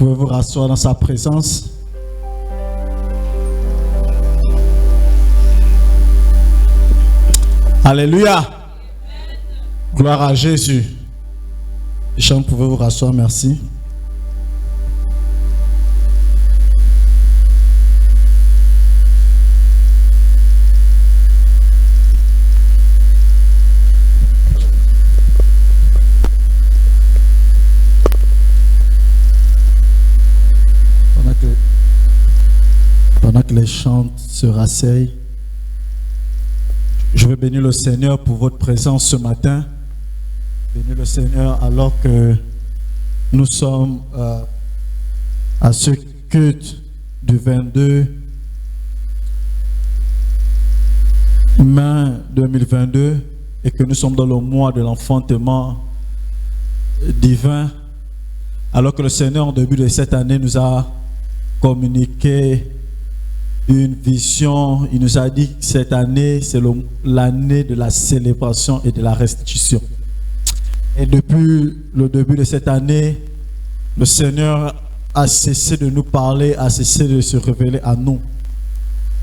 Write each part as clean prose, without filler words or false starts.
pouvez vous rasseoir dans sa présence. Alléluia. Gloire à Jésus. Les chants, vous pouvez vous rasseoir, merci. Pendant que les chants se rasseyent, je veux bénir le Seigneur pour votre présence ce matin. Bénir le Seigneur alors que nous sommes à ce culte du 22 mai 2022 et que nous sommes dans le mois de l'enfantement divin, alors que le Seigneur, au début de cette année, nous a communiqué une vision. Il nous a dit que cette année, c'est l'année de la célébration et de la restitution. Et depuis le début de cette année, le Seigneur a cessé de nous parler, a cessé de se révéler à nous.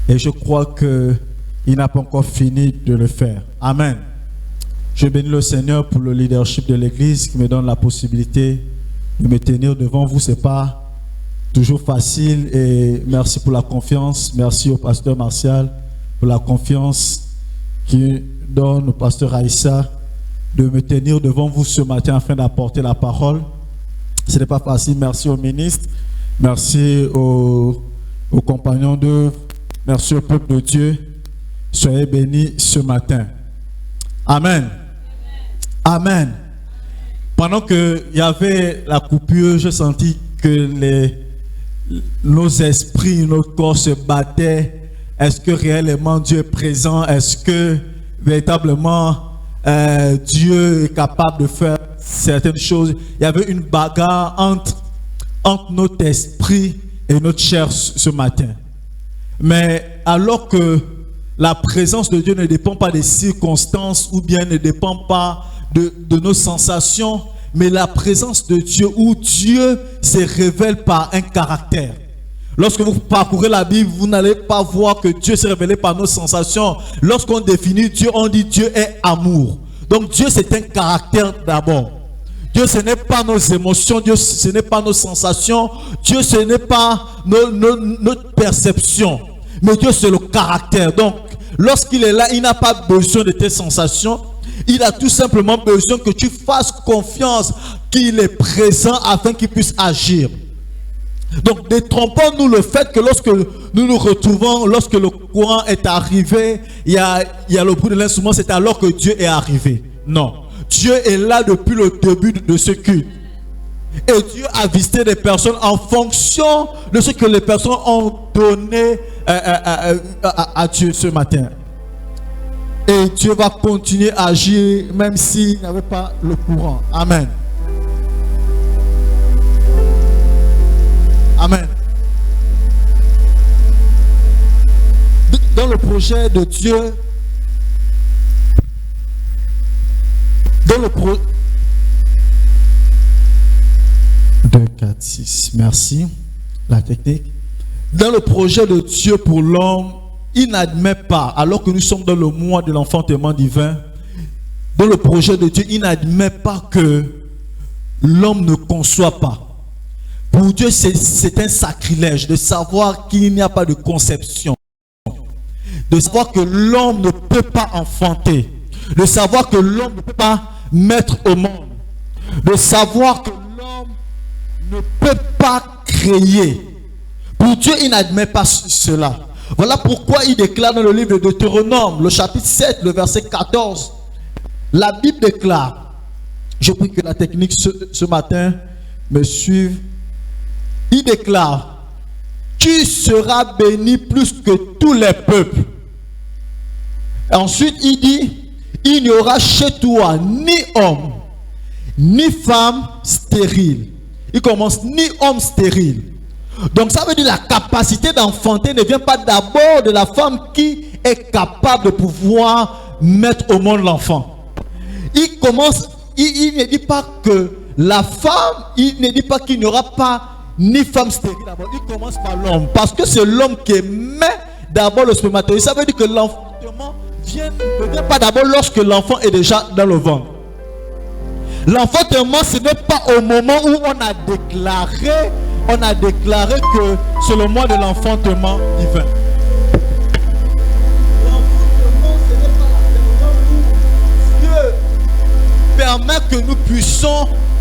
Et je crois qu'il n'a pas encore fini de le faire. Amen. Je bénis le Seigneur pour le leadership de l'Église qui me donne la possibilité de me tenir devant vous. Ce n'est pas toujours facile et merci pour la confiance. Merci au pasteur Martial pour la confiance qu'il donne au pasteur Aïssa de me tenir devant vous ce matin afin d'apporter la parole. Ce n'est pas facile. Merci au ministre, merci aux compagnons d'œuvre, merci au peuple de Dieu. Soyez bénis ce matin. Amen. Amen. Pendant qu'il y avait la coupure, j'ai senti que nos esprits, nos corps se battaient. Est-ce que réellement Dieu est présent? Est-ce que véritablement Dieu est capable de faire certaines choses? Il y avait une bagarre entre notre esprit et notre chair ce matin. Mais alors que la présence de Dieu ne dépend pas des circonstances ou bien ne dépend pas de nos sensations, mais la présence de Dieu où Dieu se révèle par un caractère. Lorsque vous parcourez la Bible, vous n'allez pas voir que Dieu s'est révélé par nos sensations. Lorsqu'on définit Dieu, on dit Dieu est amour. Donc Dieu, c'est un caractère d'abord. Dieu, ce n'est pas nos émotions. Dieu, ce n'est pas nos sensations. Dieu, ce n'est pas notre perception. Mais Dieu, c'est le caractère. Donc, lorsqu'il est là, il n'a pas besoin de tes sensations. Il a tout simplement besoin que tu fasses confiance qu'il est présent afin qu'il puisse agir. Donc, détrompons-nous le fait que lorsque nous nous retrouvons, lorsque le courant est arrivé, il y a le bruit de l'instrument, c'est alors que Dieu est arrivé. Non. Dieu est là depuis le début de ce culte. Et Dieu a visité des personnes en fonction de ce que les personnes ont donné à Dieu ce matin. Et Dieu va continuer à agir même s'il n'y avait pas le courant. Amen. Amen. Dans le projet de Dieu, dans le 2, 4, 6, merci. La technique. Dans le projet de Dieu pour l'homme, il n'admet pas, alors que nous sommes dans le mois de l'enfantement divin, dans le projet de Dieu, il n'admet pas que l'homme ne conçoit pas. Pour Dieu, c'est un sacrilège de savoir qu'il n'y a pas de conception, de savoir que l'homme ne peut pas enfanter, de savoir que l'homme ne peut pas mettre au monde, de savoir que l'homme ne peut pas créer. Pour Dieu, il n'admet pas cela. Voilà pourquoi il déclare dans le livre de Deutéronome, le chapitre 7, le verset 14. La Bible déclare, je prie que la technique ce matin me suive. Il déclare, tu seras béni plus que tous les peuples. Et ensuite, il dit, il n'y aura chez toi ni homme, ni femme stérile. Il commence, ni homme stérile. Donc ça veut dire la capacité d'enfanter ne vient pas d'abord de la femme qui est capable de pouvoir mettre au monde l'enfant. Il commence, il ne dit pas que la femme, il ne dit pas qu'il n'y aura pas ni femme stérile d'abord. Il commence par l'homme. Parce que c'est l'homme qui met d'abord le spermatozoïde. Ça veut dire que l'enfantement ne vient pas d'abord lorsque l'enfant est déjà dans le ventre. L'enfantement, ce n'est pas au moment où on a déclaré que c'est le mois de l'enfantement divin. L'enfantement, ce n'est pas la période où Dieu permet que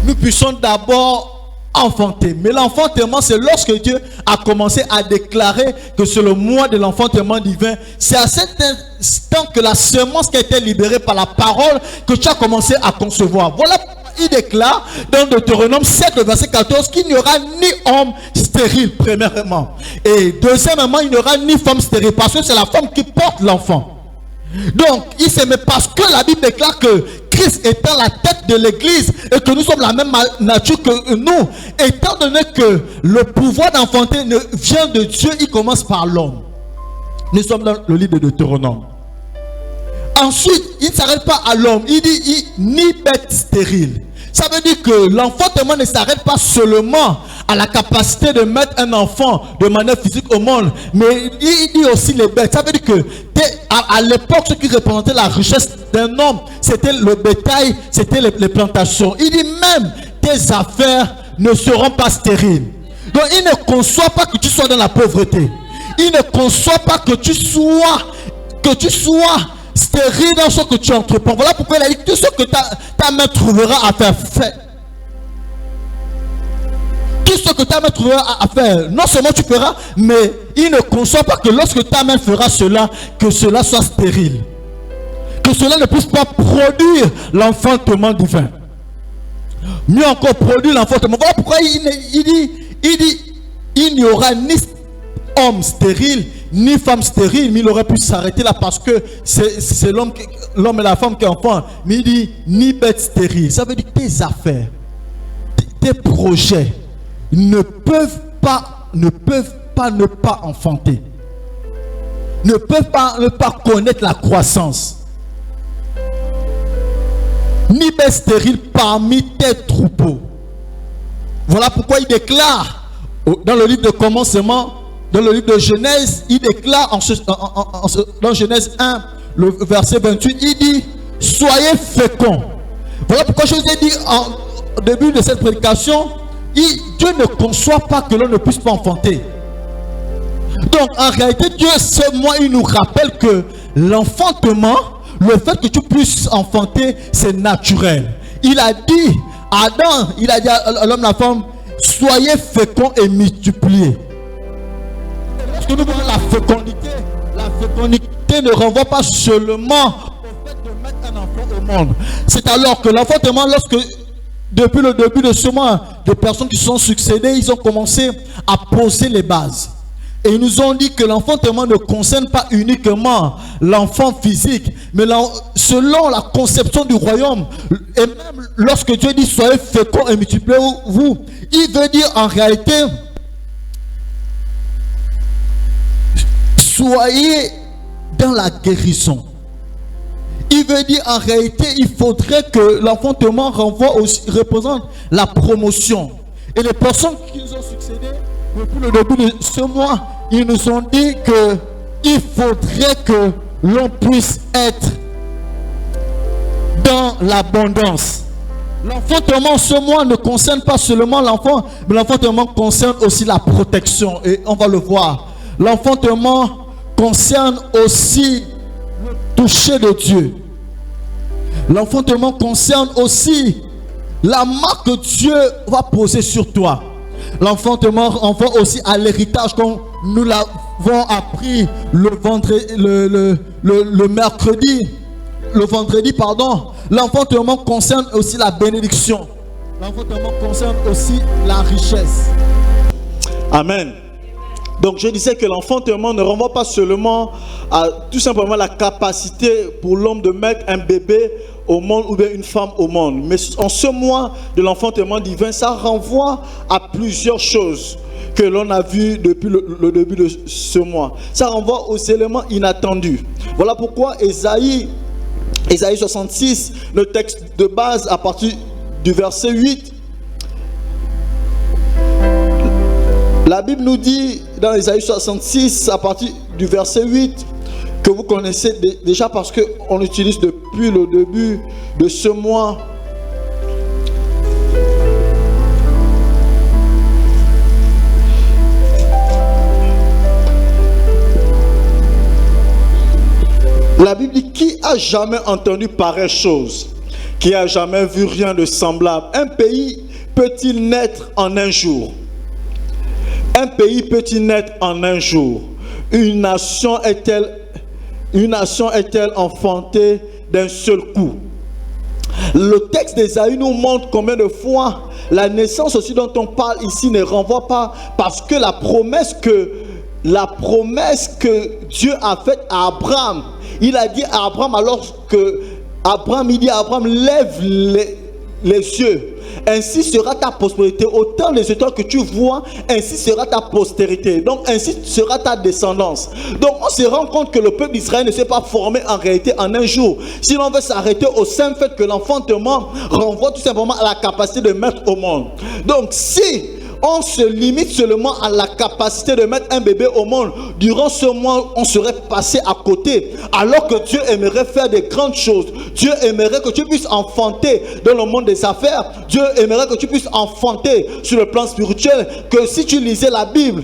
nous puissions d'abord enfanter. Mais l'enfantement, c'est lorsque Dieu a commencé à déclarer que c'est le mois de l'enfantement divin. C'est à cet instant que la semence qui a été libérée par la parole que tu as commencé à concevoir. Voilà pourquoi il déclare dans Deutéronome 7, verset 14, qu'il n'y aura ni homme stérile, premièrement. Et deuxièmement, il n'y aura ni femme stérile, parce que c'est la femme qui porte l'enfant. Donc, il se met parce que la Bible déclare que Christ étant la tête de l'église et que nous sommes la même nature que nous, étant donné que le pouvoir d'enfanter vient de Dieu, il commence par l'homme. Nous sommes dans le livre de Deutéronome. Ensuite, il ne s'arrête pas à l'homme, il dit ni bête stérile. Ça veut dire que l'enfantement ne s'arrête pas seulement à la capacité de mettre un enfant de manière physique au monde, mais il dit aussi les bêtes. Ça veut dire que à l'époque, ce qui représentait la richesse d'un homme, c'était le bétail, c'était les plantations. Il dit même tes affaires ne seront pas stériles. Donc il ne conçoit pas que tu sois dans la pauvreté. Il ne conçoit pas que tu sois stérile dans ce que tu entreprends. Voilà pourquoi il a dit tout ce que ta main trouvera à faire, fais. Tout ce que ta main trouvera à faire, non seulement tu feras, mais il ne conçoit pas que lorsque ta main fera cela, que cela soit stérile. Que cela ne puisse pas produire l'enfantement divin. Mieux encore, produire l'enfantement. Voilà pourquoi il dit il n'y aura ni homme stérile ni femme stérile, mais il aurait pu s'arrêter là parce que c'est l'homme et la femme qui enfantent. Mais il dit ni bête stérile. Ça veut dire que tes affaires, tes projets ne peuvent pas ne pas enfanter, ne peuvent pas ne pas connaître la croissance. Ni bête stérile parmi tes troupeaux. Voilà pourquoi il déclare dans le livre de commencement, dans le livre de Genèse, il déclare dans Genèse 1, le verset 28, il dit soyez féconds. Voilà pourquoi je vous ai dit au début de cette prédication, Dieu ne conçoit pas que l'on ne puisse pas enfanter. Donc en réalité, Dieu, ce mois, il nous rappelle que l'enfantement, le fait que tu puisses enfanter, c'est naturel. Il a dit à Adam, il a dit à l'homme, la femme, soyez féconds et multipliez. Lorsque nous voyons la fécondité ne renvoie pas seulement au fait de mettre un enfant au monde. C'est alors que l'enfantement, depuis le début de ce mois, des personnes qui sont succédées, ils ont commencé à poser les bases. Et ils nous ont dit que l'enfantement ne concerne pas uniquement l'enfant physique, mais selon la conception du royaume. Et même lorsque Dieu dit soyez féconds et multipliez-vous, il veut dire en réalité soyez dans la guérison. Il veut dire en réalité il faudrait que l'enfantement représente la promotion. Et les personnes qui nous ont succédé depuis le début de ce mois, ils nous ont dit qu'il faudrait que l'on puisse être dans l'abondance. L'enfantement ce mois ne concerne pas seulement l'enfant, mais l'enfantement concerne aussi la protection. Et on va le voir. L'enfantement concerne aussi le toucher de Dieu. L'enfantement concerne aussi la marque que Dieu va poser sur toi. L'enfantement renvoie aussi à l'héritage comme nous l'avons appris le vendredi, pardon. L'enfantement concerne aussi la bénédiction. L'enfantement concerne aussi la richesse. Amen. Donc je disais que l'enfantement ne renvoie pas seulement à tout simplement la capacité pour l'homme de mettre un bébé au monde ou bien une femme au monde. Mais en ce mois de l'enfantement divin, ça renvoie à plusieurs choses que l'on a vues depuis le début de ce mois. Ça renvoie aux éléments inattendus. Voilà pourquoi Ésaïe 66, le texte de base à partir du verset 8, La Bible nous dit dans Ésaïe 66, à partir du verset 8, que vous connaissez déjà parce qu'on l'utilise depuis le début de ce mois. La Bible dit, qui a jamais entendu pareille chose? Qui a jamais vu rien de semblable? Un pays peut-il naître en un jour? Un pays peut-il naître en un jour? Une nation est-elle enfantée d'un seul coup? Le texte d'Ésaïe nous montre combien de fois la naissance aussi dont on parle ici ne renvoie pas, parce que la promesse que Dieu a faite à Abraham, il a dit à Abraham, alors que Abraham, il dit à Abraham, lève les yeux, ainsi sera ta prospérité. Autant les étoiles que tu vois, ainsi sera ta postérité. Donc ainsi sera ta descendance. Donc on se rend compte que le peuple d'Israël ne s'est pas formé en réalité en un jour. Si l'on veut s'arrêter au simple fait que l'enfantement renvoie tout simplement à la capacité de mettre au monde. Donc si on se limite seulement à la capacité de mettre un bébé au monde, durant ce mois, on serait passé à côté. Alors que Dieu aimerait faire des grandes choses. Dieu aimerait que tu puisses enfanter dans le monde des affaires. Dieu aimerait que tu puisses enfanter sur le plan spirituel. Que si tu lisais la Bible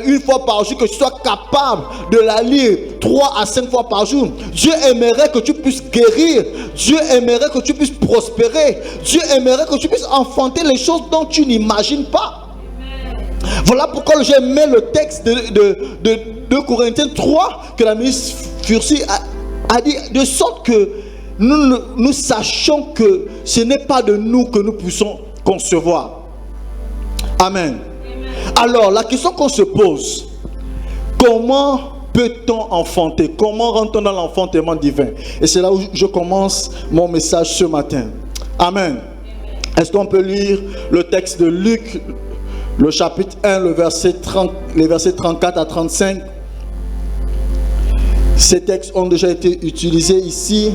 une fois par jour, que tu sois capable de la lire 3 à 5 fois par jour. Dieu aimerait que tu puisses guérir. Dieu aimerait que tu puisses prospérer. Dieu aimerait que tu puisses enfanter les choses dont tu n'imagines pas. Voilà pourquoi j'ai mis le texte de Corinthiens 3 que la ministre Fursi a dit, de sorte que nous sachions que ce n'est pas de nous que nous puissions concevoir. Amen. Alors la question qu'on se pose, comment peut-on enfanter? Comment rentre-t-on dans l'enfantement divin? Et c'est là où je commence mon message ce matin. Amen. Est-ce qu'on peut lire le texte de Luc, le chapitre 1, les versets 34 à 35. Ces textes ont déjà été utilisés ici.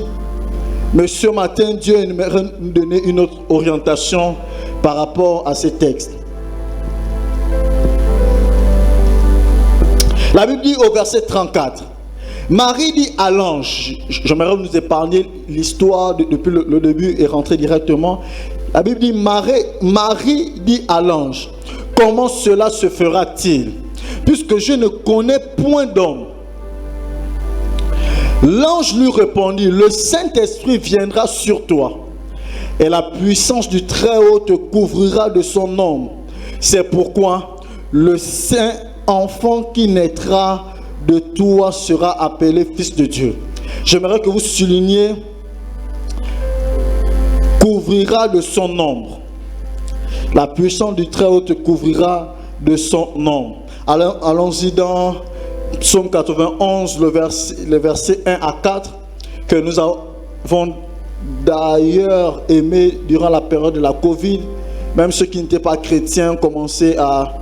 Mais ce matin, Dieu aimerait nous donner une autre orientation par rapport à ces textes. La Bible dit au verset 34. Marie dit à l'ange, j'aimerais nous épargner l'histoire depuis le début et rentrer directement. La Bible dit, Marie dit à l'ange, comment cela se fera-t-il, puisque je ne connais point d'homme? L'ange lui répondit, le Saint-Esprit viendra sur toi, et la puissance du Très-Haut te couvrira de son ombre. C'est pourquoi le saint enfant qui naîtra de toi sera appelé Fils de Dieu. J'aimerais que vous souligniez, couvrira de son ombre. La puissance du Très-Haut te couvrira de son ombre. Allons-y dans Psaume 91, le verset 1 à 4, que nous avons d'ailleurs aimé durant la période de la Covid. Même ceux qui n'étaient pas chrétiens commençaient à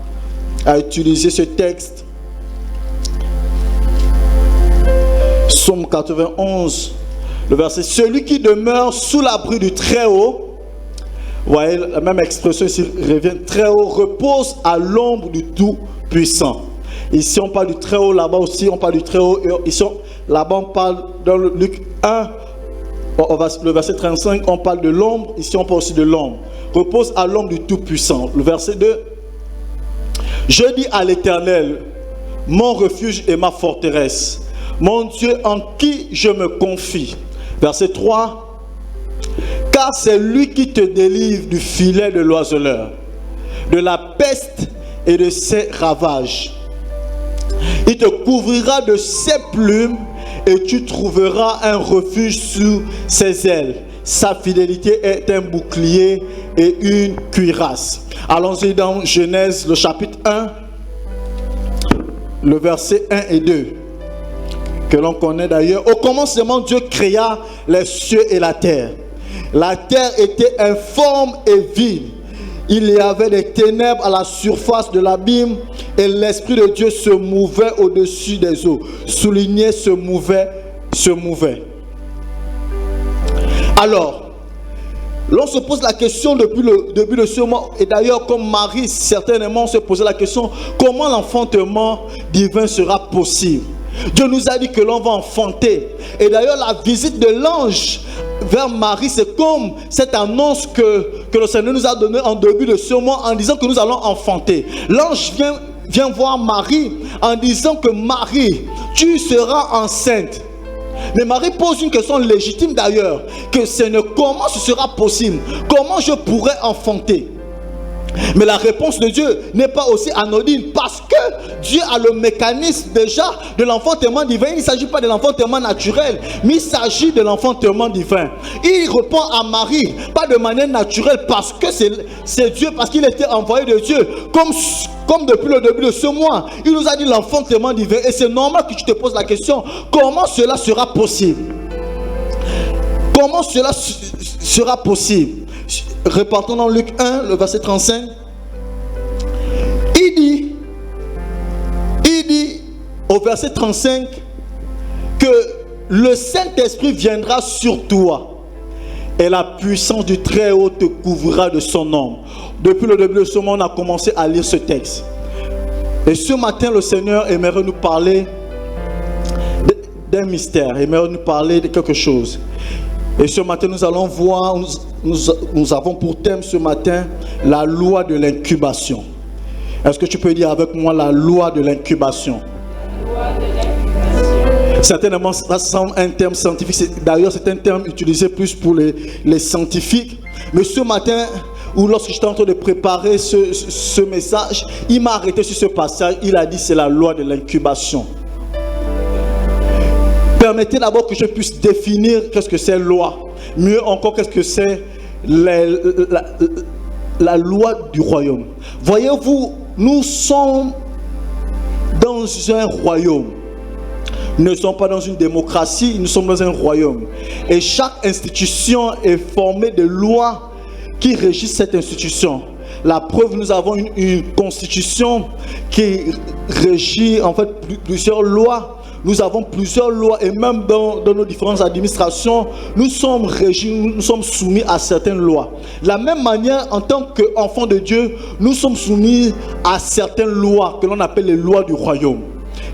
utiliser ce texte. Psaume 91, le verset, celui qui demeure sous l'abri du Très-Haut, vous voyez, la même expression ici revient, Très-Haut, repose à l'ombre du Tout-Puissant. Ici, on parle du Très-Haut, là-bas aussi, on parle du Très-Haut. Ici, là-bas, on parle dans le Luc 1, le verset 35, on parle de l'ombre. Ici, on parle aussi de l'ombre. Repose à l'ombre du Tout-Puissant. Le verset 2, je dis à l'Éternel, mon refuge et ma forteresse, mon Dieu en qui je me confie. Verset 3, car c'est lui qui te délivre du filet de l'oiseleur, de la peste et de ses ravages. Il te couvrira de ses plumes et tu trouveras un refuge sous ses ailes. Sa fidélité est un bouclier et une cuirasse. Allons-y dans Genèse, le chapitre 1, le verset 1 et 2, que l'on connaît d'ailleurs. Au commencement, Dieu créa les cieux et la terre. La terre était informe et vide. Il y avait des ténèbres à la surface de l'abîme et l'Esprit de Dieu se mouvait au-dessus des eaux. Souligné, se mouvait. Alors, L'on se pose la question depuis le début de ce mois, et d'ailleurs comme Marie, certainement on se posait la question, comment l'enfantement divin sera possible? Dieu nous a dit que l'on va enfanter. Et d'ailleurs la visite de l'ange vers Marie, c'est comme cette annonce que le Seigneur nous a donnée en début de ce mois en disant que nous allons enfanter. L'ange vient voir Marie en disant que Marie, tu seras enceinte. Mais Marie pose une question légitime d'ailleurs, que Seigneur, comment ce sera possible? Comment je pourrais enfanter? Mais la réponse de Dieu n'est pas aussi anodine, parce que Dieu a le mécanisme déjà de l'enfantement divin. Il ne s'agit pas de l'enfantement naturel, mais il s'agit de l'enfantement divin. Il répond à Marie, pas de manière naturelle, parce que c'est Dieu, parce qu'il était envoyé de Dieu. Comme depuis le début de ce mois, il nous a dit l'enfantement divin. Et c'est normal que tu te poses la question, comment cela sera possible? Comment cela sera possible? Repartons dans Luc 1, le verset 35. Il dit au verset 35 que le Saint-Esprit viendra sur toi et la puissance du Très-Haut te couvrira de son ombre. Depuis le début de ce mois, on a commencé à lire ce texte. Et ce matin, le Seigneur aimerait nous parler d'un mystère, aimerait nous parler de quelque chose. Et ce matin, nous allons voir, nous avons pour thème ce matin la loi de l'incubation. Est-ce que tu peux dire avec moi la loi de l'incubation? Certainement, ça semble un terme scientifique. D'ailleurs, c'est un terme utilisé plus pour les scientifiques. Mais ce matin, ou lorsque j'étais en train de préparer ce message, il m'a arrêté sur ce passage. Il a dit c'est la loi de l'incubation. Permettez d'abord que je puisse définir qu'est-ce que c'est loi. Mieux encore, qu'est-ce que c'est la loi du royaume. Voyez-vous, nous sommes dans un royaume. Nous ne sommes pas dans une démocratie, nous sommes dans un royaume. Et chaque institution est formée de lois qui régissent cette institution. La preuve, nous avons une constitution qui régit en fait plusieurs lois. Nous avons plusieurs lois et même dans nos différentes administrations, nous sommes régis, nous sommes soumis à certaines lois. De la même manière, en tant qu'enfants de Dieu, nous sommes soumis à certaines lois que l'on appelle les lois du royaume,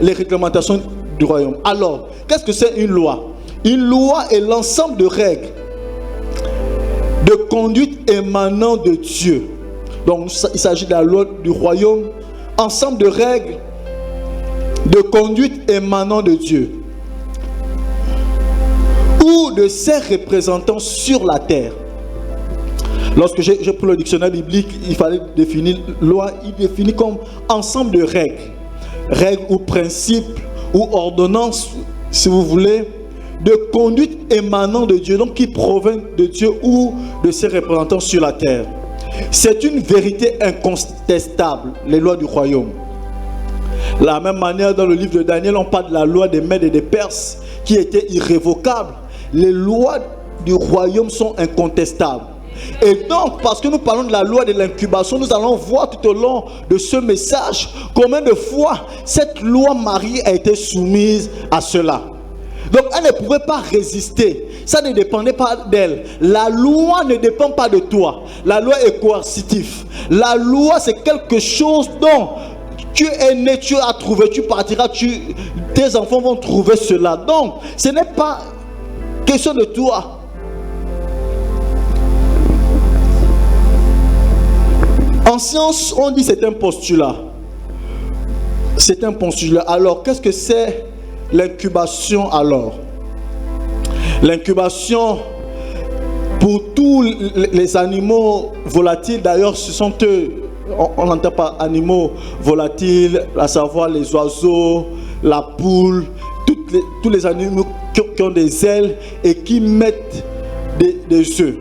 les réglementations du royaume. Alors, qu'est-ce que c'est une loi? Une loi est l'ensemble de règles, de conduite émanant de Dieu. Donc, il s'agit de la loi du royaume, ensemble de règles, de conduite émanant de Dieu ou de ses représentants sur la terre. Lorsque j'ai pris le dictionnaire biblique, il fallait définir loi. Il définit comme ensemble de règles ou principes ou ordonnances, si vous voulez, de conduite émanant de Dieu, donc qui proviennent de Dieu ou de ses représentants sur la terre. C'est une vérité incontestable, les lois du royaume. De la même manière, dans le livre de Daniel, on parle de la loi des Mèdes et des Perses qui était irrévocable. Les lois du royaume sont incontestables. Et donc, parce que nous parlons de la loi de l'incubation, nous allons voir tout au long de ce message combien de fois cette loi Marie a été soumise à cela. Donc, elle ne pouvait pas résister. Ça ne dépendait pas d'elle. La loi ne dépend pas de toi. La loi est coercitive. La loi, c'est quelque chose dont tu es né, tu as trouvé, tu partiras, tes enfants vont trouver cela. Donc, ce n'est pas question de toi. En science, on dit c'est un postulat. C'est un postulat. Alors, qu'est-ce que c'est l'incubation alors? L'incubation, pour tous les animaux volatiles, d'ailleurs, ce sont eux, on n'entend pas animaux volatiles, à savoir les oiseaux, la poule, tous les animaux qui ont des ailes et qui mettent des œufs.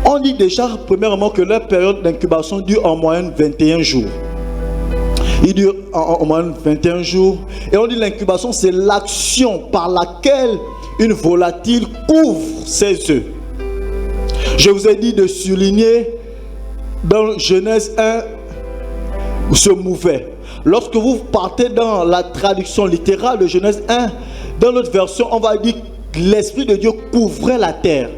On dit déjà, premièrement, que leur période d'incubation dure en moyenne 21 jours. Il dure en moyenne 21 jours. Et on dit l'incubation, c'est l'action par laquelle une volatile couvre ses œufs. Je vous ai dit de souligner dans Genèse 1 se mouvait. Lorsque vous partez dans la traduction littérale de Genèse 1, dans notre version, on va dire que l'Esprit de Dieu couvrait la terre.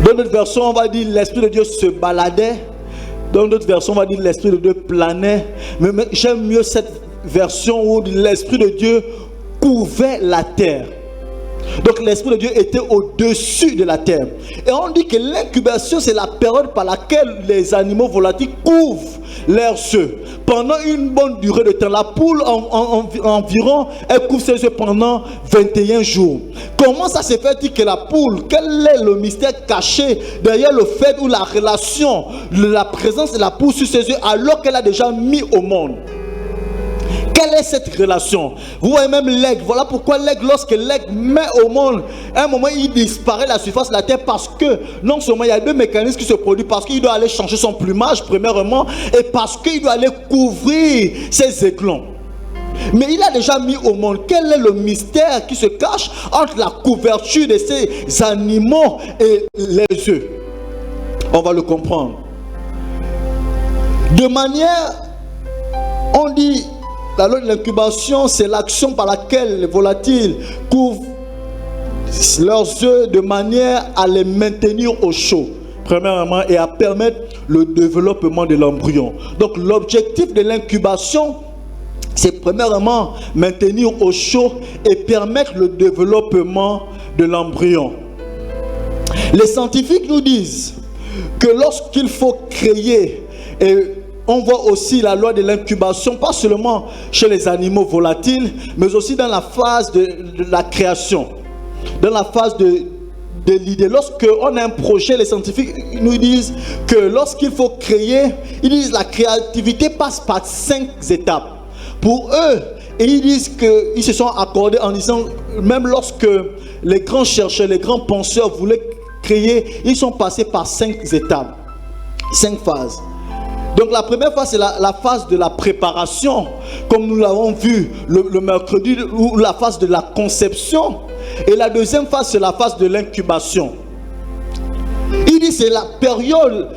Dans notre version, on va dire l'Esprit de Dieu se baladait. Dans notre version, on va dire l'Esprit de Dieu planait. Mais j'aime mieux cette version où l'Esprit de Dieu couvrait la terre. Donc l'Esprit de Dieu était au-dessus de la terre. Et on dit que l'incubation, c'est la période par laquelle les animaux volatiles couvrent leurs œufs. Pendant une bonne durée de temps. La poule, environ, elle couvre ses œufs pendant 21 jours. Comment ça se fait-il que la poule, quel est le mystère caché derrière le fait ou la relation, la présence de la poule sur ses œufs alors qu'elle a déjà mis au monde? Quelle est cette relation? Vous voyez même l'aigle. Voilà pourquoi l'aigle, lorsque l'aigle met au monde, à un moment il disparaît de la surface de la terre parce que non seulement il y a deux mécanismes qui se produisent, parce qu'il doit aller changer son plumage premièrement et parce qu'il doit aller couvrir ses aiglons. Mais il a déjà mis au monde. Quel est le mystère qui se cache entre la couverture de ces animaux et les œufs? On va le comprendre. De manière, on dit, la loi de l'incubation, c'est l'action par laquelle les volatiles couvrent leurs œufs de manière à les maintenir au chaud, premièrement, et à permettre le développement de l'embryon. Donc l'objectif de l'incubation, c'est premièrement maintenir au chaud et permettre le développement de l'embryon. Les scientifiques nous disent que lorsqu'il faut créer, et on voit aussi la loi de l'incubation, pas seulement chez les animaux volatiles, mais aussi dans la phase de la création, dans la phase de l'idée. Lorsqu'on a un projet, les scientifiques nous disent que lorsqu'il faut créer, ils disent la créativité passe par 5 étapes. Pour eux, et ils disent qu'ils se sont accordés en disant, même lorsque les grands chercheurs, les grands penseurs voulaient créer, ils sont passés par 5 étapes, 5 phases. Donc la première phase, c'est la phase de la préparation, comme nous l'avons vu le mercredi, ou la phase de la conception. Et la deuxième phase, c'est la phase de l'incubation. Il dit c'est la période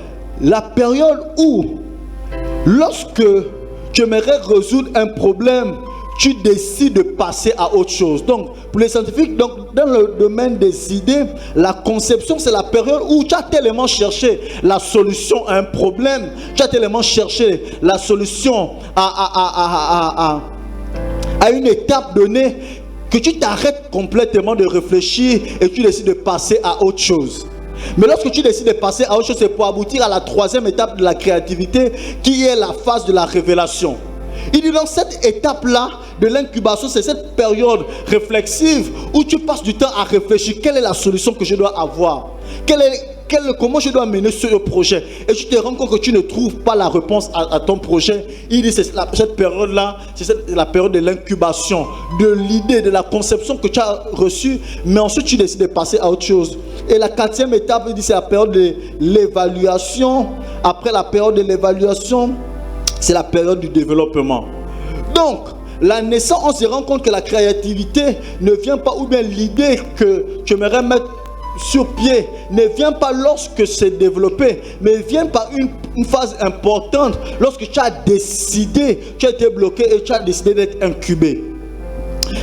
où, lorsque tu aimerais résoudre un problème, tu décides de passer à autre chose. Donc, pour les scientifiques, donc, dans le domaine des idées, la conception, c'est la période où tu as tellement cherché la solution à un problème, tu as tellement cherché la solution à une étape donnée, que tu t'arrêtes complètement de réfléchir et tu décides de passer à autre chose. Mais lorsque tu décides de passer à autre chose, c'est pour aboutir à la troisième étape de la créativité, qui est la phase de la révélation. Il dit dans cette étape-là de l'incubation, c'est cette période réflexive où tu passes du temps à réfléchir. Quelle est la solution que je dois avoir? Comment je dois mener ce projet? Et tu te rends compte que tu ne trouves pas la réponse à ton projet. Il dit c'est cette période-là, c'est la période de l'incubation, de l'idée, de la conception que tu as reçue. Mais ensuite tu décides de passer à autre chose. Et la quatrième étape, il dit c'est la période de l'évaluation. Après la période de l'évaluation, c'est la période du développement. Donc, la naissance, on se rend compte que la créativité ne vient pas, ou bien l'idée que tu aimerais mettre sur pied, ne vient pas lorsque c'est développé, mais vient par une phase importante, lorsque tu as décidé, tu as été bloqué et tu as décidé d'être incubé.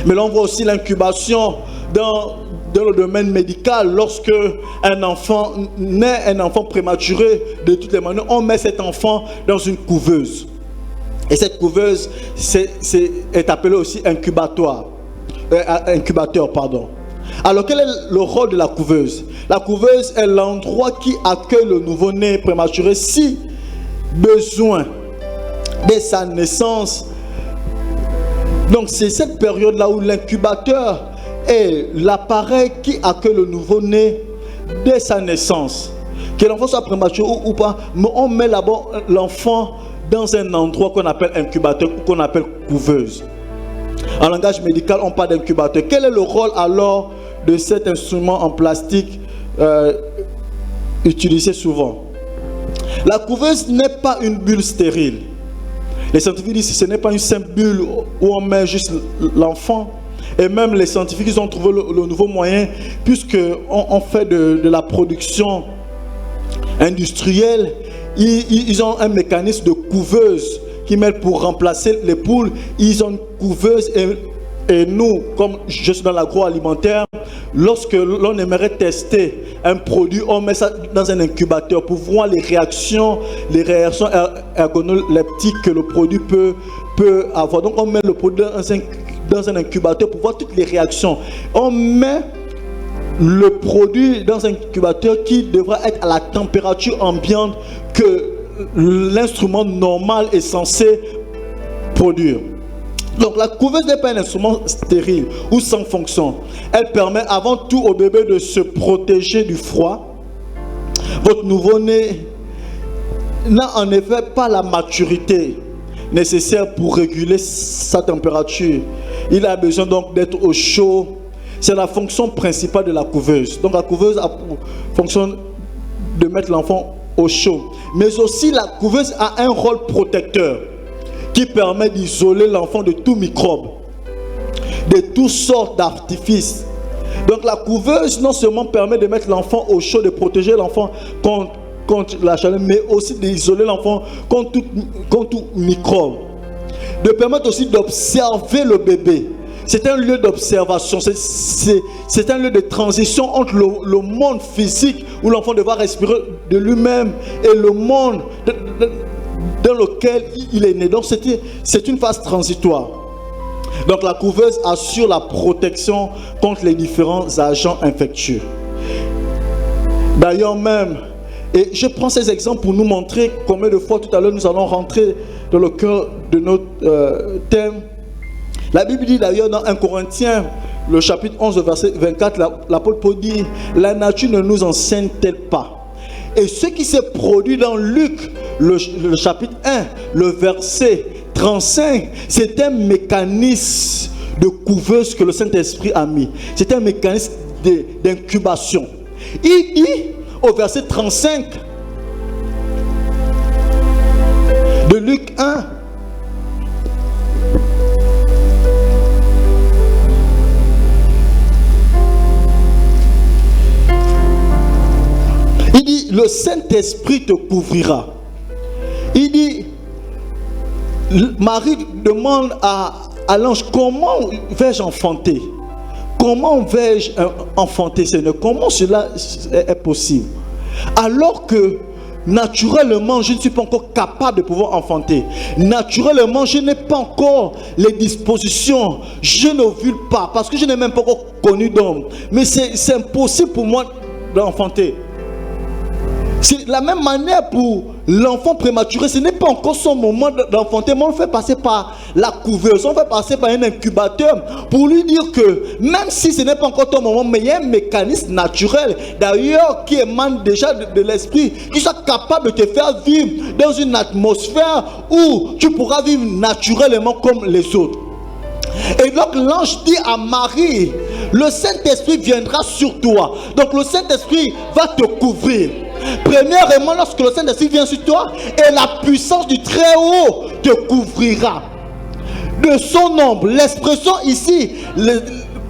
Mais là, on voit aussi l'incubation dans le domaine médical. Lorsque un enfant naît, un enfant prématuré, de toutes les manières, on met cet enfant dans une couveuse. Et cette couveuse est appelée aussi incubateur. Alors quel est le rôle de la couveuse? La couveuse est l'endroit qui accueille le nouveau-né prématuré si besoin dès sa naissance. Donc c'est cette période-là où l'incubateur est l'appareil qui accueille le nouveau-né dès sa naissance. Que l'enfant soit prématuré ou pas, mais on met d'abord l'enfant dans un endroit qu'on appelle incubateur ou qu'on appelle couveuse. En langage médical, on parle d'incubateur. Quel est le rôle alors de cet instrument en plastique utilisé souvent? La couveuse n'est pas une bulle stérile. Les scientifiques disent que ce n'est pas une simple bulle où on met juste l'enfant. Et même les scientifiques, ils ont trouvé le nouveau moyen, puisqu'on fait de la production industrielle. Ils ont un mécanisme de couveuse qu'ils mettent pour remplacer les poules. Ils ont une couveuse et Et nous, comme je suis dans l'agroalimentaire, lorsque l'on aimerait tester un produit, on met ça dans un incubateur pour voir les réactions ergonoleptiques que le produit peut avoir. Donc on met le produit dans un incubateur pour voir toutes les réactions. On met le produit dans un incubateur qui devra être à la température ambiante que l'instrument normal est censé produire. Donc la couveuse n'est pas un instrument stérile ou sans fonction. Elle permet avant tout au bébé de se protéger du froid. Votre nouveau-né n'a en effet pas la maturité nécessaire pour réguler sa température. Il a besoin donc d'être au chaud. C'est la fonction principale de la couveuse. Donc la couveuse a pour fonction de mettre l'enfant au chaud. Mais aussi la couveuse a un rôle protecteur qui permet d'isoler l'enfant de tout microbe, de toutes sortes d'artifices. Donc la couveuse non seulement permet de mettre l'enfant au chaud, de protéger l'enfant contre la chaleur, mais aussi d'isoler l'enfant contre tout microbe. De permettre aussi d'observer le bébé. C'est un lieu d'observation, c'est un lieu de transition entre le monde physique où l'enfant devra respirer de lui-même et le monde dans lequel il est né. Donc c'est une phase transitoire. Donc la couveuse assure la protection contre les différents agents infectieux. D'ailleurs même, et je prends ces exemples pour nous montrer combien de fois tout à l'heure nous allons rentrer dans le cœur de notre thème. La Bible dit d'ailleurs dans 1 Corinthiens, le chapitre 11, verset 24, l'apôtre Paul dit, la nature ne nous enseigne-t-elle pas? Et ce qui s'est produit dans Luc, le chapitre 1, le verset 35, c'est un mécanisme de couveuse que le Saint-Esprit a mis. C'est un mécanisme d'incubation. Il dit au verset 35 de Luc 1, il dit, le Saint-Esprit te couvrira. Il dit, Marie demande à l'ange, comment vais-je enfanter? Comment vais-je enfanter, Seigneur? Comment cela est possible? Alors que naturellement, je ne suis pas encore capable de pouvoir enfanter. Naturellement, je n'ai pas encore les dispositions. Je n'ovule pas parce que je n'ai même pas encore connu d'homme. Mais c'est impossible pour moi d'enfanter. C'est la même manière pour l'enfant prématuré. Ce n'est pas encore son moment d'enfanter, mais on le fait passer par la couveuse, on le fait passer par un incubateur pour lui dire que même si ce n'est pas encore ton moment, mais il y a un mécanisme naturel d'ailleurs qui émane déjà de l'esprit, qui soit capable de te faire vivre dans une atmosphère où tu pourras vivre naturellement comme les autres. Et donc l'ange dit à Marie, le Saint-Esprit viendra sur toi. Donc le Saint-Esprit va te couvrir. Premièrement, lorsque le Saint-Esprit vient sur toi, et la puissance du Très-Haut te couvrira de son ombre. L'expression ici,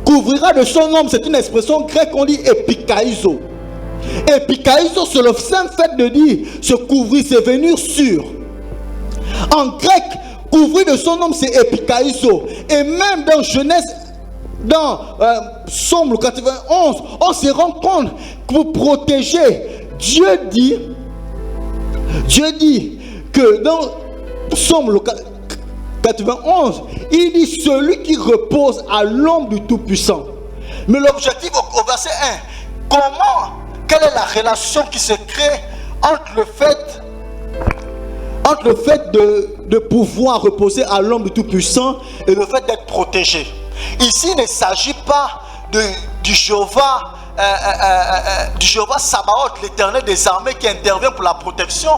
couvrira de son ombre, c'est une expression grecque, on dit epikaizo. Epikaizo, c'est le simple fait de dire se couvrir, c'est venir sur. En grec, couvrir de son ombre, c'est epikaizo. Et même dans Genèse, dans Psaume 91, on se rend compte que pour protéger, Dieu dit que dans Psaume 91, il dit celui qui repose à l'ombre du Tout-Puissant. Mais l'objectif au verset 1, quelle est la relation qui se crée entre le fait de pouvoir reposer à l'ombre du Tout-Puissant et le fait d'être protégé? Ici, il ne s'agit pas du Jéhovah Sabaoth, l'éternel des armées qui intervient pour la protection.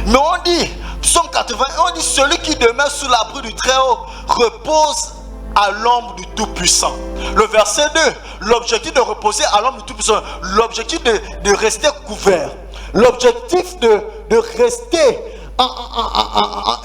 Mais on dit, Psaume 81, on dit celui qui demeure sous l'abri du Très-Haut repose à l'ombre du Tout-Puissant. Le verset 2, l'objectif de reposer à l'ombre du Tout-Puissant, l'objectif de rester couvert, l'objectif de rester